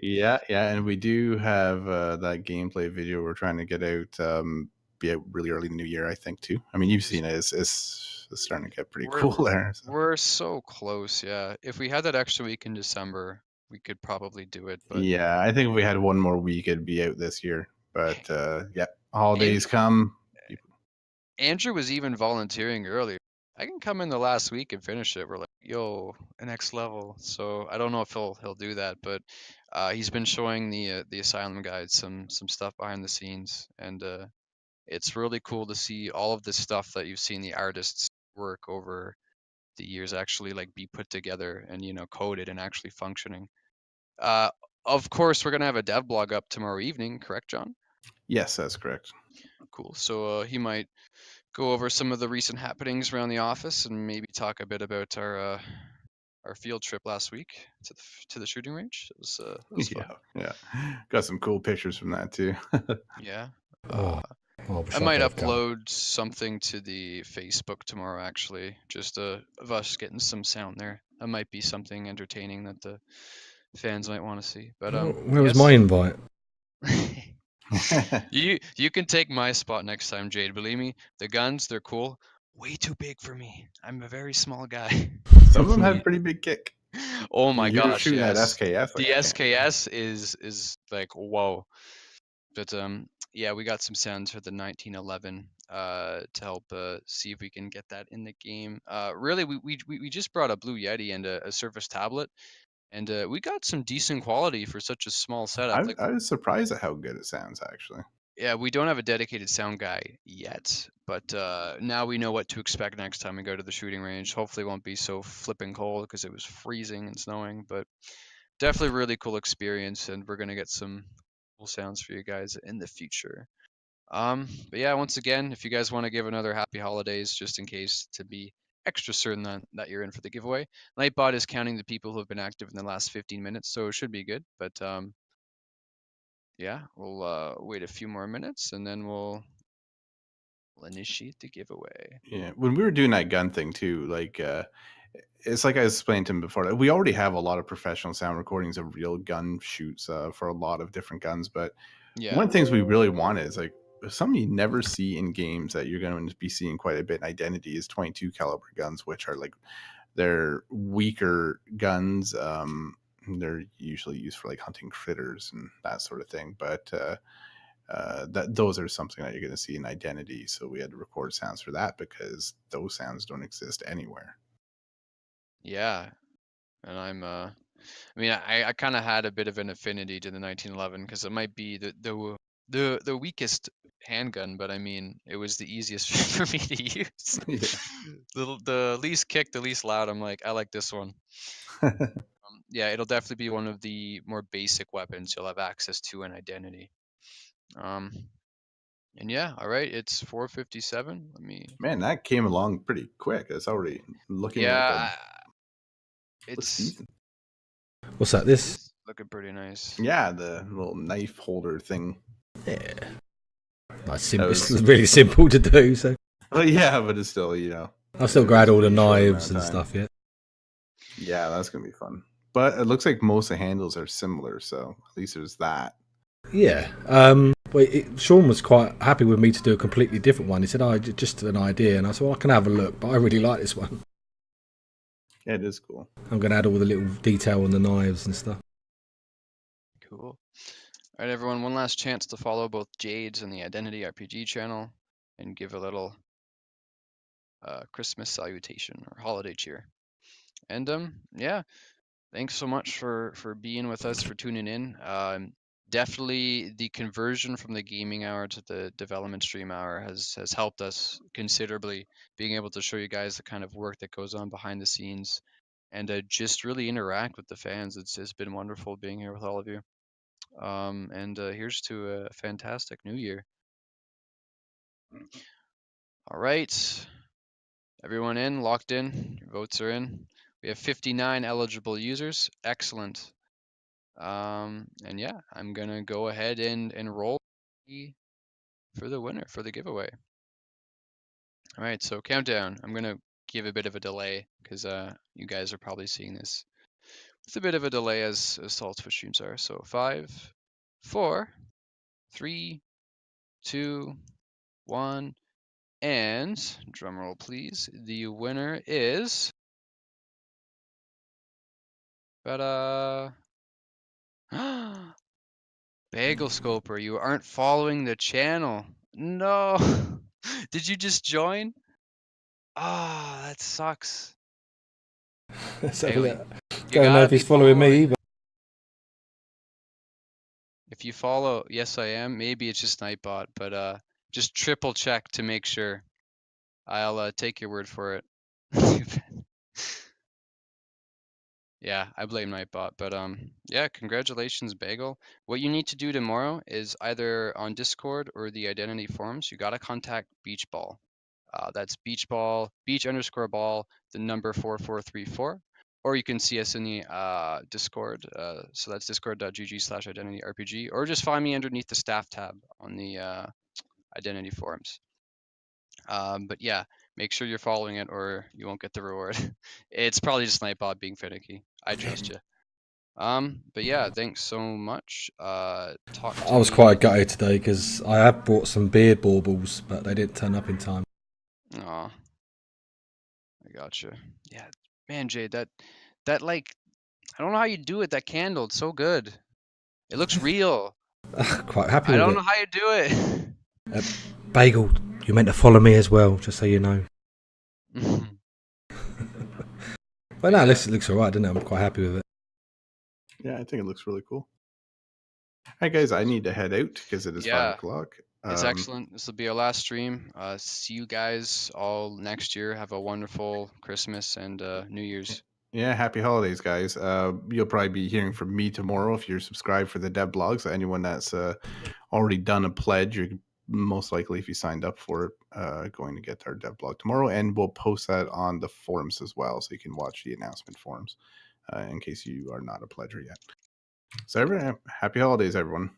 Speaker 6: Yeah, and we do have that gameplay video we're trying to get out. Be out really early in the new year, I think too. I mean, you've seen it; it's starting to get pretty
Speaker 5: We're
Speaker 6: cool there. So.
Speaker 5: we're so close. Yeah. If we had that extra week in December, we could probably do it. But
Speaker 6: Yeah, I think if we had one more week, it'd be out this year. But yeah, holidays
Speaker 5: And-
Speaker 6: come.
Speaker 5: Andrew was even volunteering earlier. I can come in the last week and finish it. We're like, yo, an next level. So I don't know if he'll do that, but he's been showing the Asylum guide some stuff behind the scenes, and it's really cool to see all of this stuff that you've seen the artists work over the years actually like be put together and coded and actually functioning. Uh, of course, we're gonna have a dev blog up tomorrow evening, correct, John?
Speaker 6: Yes, that's correct.
Speaker 5: Cool. So he might go over some of the recent happenings around the office and maybe talk a bit about our field trip last week to the shooting range. It was fun.
Speaker 6: Yeah, got some cool pictures from that too.
Speaker 5: Yeah.
Speaker 3: Oh, I wish
Speaker 5: I
Speaker 3: I
Speaker 5: might
Speaker 3: could have come.
Speaker 5: upload something to the Facebook tomorrow, actually, just of us getting some sound there. That might be something entertaining that the fans might want to see. But
Speaker 3: Where was my invite?
Speaker 5: you can take my spot next time, Jade. Believe me, the guns, they're cool. Way too big for me. I'm a very small guy.
Speaker 6: Some of them have pretty big kick.
Speaker 5: Oh my
Speaker 6: You were
Speaker 5: gosh,
Speaker 6: shooting that
Speaker 5: yes.
Speaker 6: SKS. Like,
Speaker 5: The SKS is like whoa. But yeah, we got some sounds for the 1911 to help see if we can get that in the game. Really, we just brought a Blue Yeti and a Surface tablet, and we got some decent quality for such a small setup. Like,
Speaker 6: I was surprised at how good it sounds, actually.
Speaker 5: yeah, we don't have a dedicated sound guy yet, but now we know what to expect next time we go to the shooting range. Hopefully, it won't be so flipping cold because it was freezing and snowing, but definitely really cool experience, and we're gonna get some cool sounds for you guys in the future. But yeah, once again, if you guys want to give another happy holidays, just in case to be extra certain that you're in for the giveaway, Nightbot is counting the people who have been active in the last 15 minutes, so it should be good. But yeah, we'll wait a few more minutes and then we'll initiate the giveaway.
Speaker 6: Yeah, when we were doing that gun thing too, like it's like I explained to him before. We already have a lot of professional sound recordings of real gun shoots for a lot of different guns, but
Speaker 5: Yeah,
Speaker 6: one of the things we really want is like something you never see in games that you're going to be seeing quite a bit in Identity is 22 caliber guns, which are like they're weaker guns. They're usually used for like hunting critters and that sort of thing, but that those are something that you're going to see in Identity. So we had to record sounds for that because those sounds don't exist anywhere.
Speaker 5: yeah, and I mean, I kind of had a bit of an affinity to the 1911 because it might be the weakest handgun, but I mean, it was the easiest for me to use.
Speaker 6: Yeah.
Speaker 5: The least kick, the least loud. I'm like, I like this one. Yeah, it'll definitely be one of the more basic weapons you'll have access to in Identity. And yeah, all right, it's 4:57. Let me.
Speaker 6: Man, that came along pretty quick. It's already looking like
Speaker 5: Yeah,
Speaker 6: looks
Speaker 5: it's
Speaker 6: decent.
Speaker 3: What's that? This?
Speaker 5: it's looking pretty nice.
Speaker 6: Yeah, the little knife holder thing.
Speaker 3: Yeah. Nice,
Speaker 6: That was-
Speaker 3: it's really simple to do. So
Speaker 6: Oh yeah, but it's still, you know.
Speaker 3: I've still grabbed all the
Speaker 6: Short amount of
Speaker 3: knives and
Speaker 6: time.
Speaker 3: stuff yet.
Speaker 6: Yeah, that's gonna be fun. But it looks like most of the handles are similar, so at least there's that.
Speaker 3: Yeah. Sean was quite happy with me to do a completely different one. He said, "Oh, just an idea," and I said, "Well, I can have a look, but I really like this one.
Speaker 6: Yeah, it is cool.
Speaker 3: I'm going to add all the little detail on the knives and stuff."
Speaker 5: Cool. All right, everyone. One last chance to follow both Jade's and the Identity RPG channel, and give a little Christmas salutation or holiday cheer. And yeah, thanks so much for being with us, for tuning in. Definitely the conversion from the gaming hour to the development stream hour has helped us considerably, being able to show you guys the kind of work that goes on behind the scenes and just really interact with the fans. It's been wonderful being here with all of you. And here's to a fantastic new year. All right, everyone in, locked in, your votes are in. We have 59 eligible users. Excellent. And yeah, I'm gonna go ahead and roll for the winner for the giveaway. All right, so countdown. I'm gonna give a bit of a delay because you guys are probably seeing this with a bit of a delay as all Twitch streams are. So 5, 4, 3, 2, 1, and drumroll please. The winner is Bagel Scoper. You aren't following the channel. No. Did you just join? Ah, that sucks.
Speaker 3: Let's have a
Speaker 5: Bailey,
Speaker 3: look.
Speaker 5: you
Speaker 3: Don't know
Speaker 5: gotta
Speaker 3: if
Speaker 5: be
Speaker 3: he's following me
Speaker 5: following.
Speaker 3: either.
Speaker 5: If you follow, yes I am. Maybe it's just Nightbot, but just triple check to make sure. I'll take your word for it. Yeah, I blame Nightbot, but yeah, congratulations, Bagel. What you need to do tomorrow is either on Discord or the identity forums, you gotta contact Beachball. That's beachball, beach_ball, the number 4434. Or you can see us in the Discord. So that's discord.gg/identityrpg, or just find me underneath the staff tab on the identity forums. But yeah, make sure you're following it or you won't get the reward. It's probably just Nightbot being finicky. I trust you. But yeah, thanks so much. Talk to
Speaker 3: I was
Speaker 5: me.
Speaker 3: quite gutted today because I have brought some beard baubles, but they didn't turn up in time.
Speaker 5: Aw, I gotcha. Yeah, man, Jade, that like, I don't know how you do it. That candle, it's so good. It looks real.
Speaker 3: Quite happy
Speaker 5: I
Speaker 3: with
Speaker 5: don't
Speaker 3: it.
Speaker 5: know how you do it.
Speaker 3: Bagel, you meant to follow me as well, just so you know. But no,
Speaker 5: Yeah.
Speaker 3: it looks alright, doesn't it? I'm quite happy with it.
Speaker 6: Yeah, I think it looks really cool. All right, guys, I need to head out because it is
Speaker 5: Yeah.
Speaker 6: 5 o'clock.
Speaker 5: It's excellent. This will be our last stream. See you guys all next year. Have a wonderful Christmas and New Year's.
Speaker 6: Yeah, happy holidays, guys. You'll probably be hearing from me tomorrow if you're subscribed for the dev blog. So anyone that's already done a pledge, you're most likely, if you signed up for it, going to get our dev blog tomorrow. And we'll post that on the forums as well, so you can watch the announcement forums in case you are not a pledger yet. So everyone, happy holidays, everyone.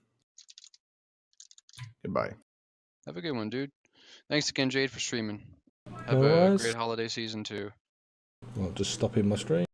Speaker 6: Goodbye.
Speaker 5: Have a good one, dude. Thanks again, Jade, for streaming. Have
Speaker 3: No
Speaker 5: a
Speaker 3: worries.
Speaker 5: great holiday season too.
Speaker 3: Well, just stopping my stream.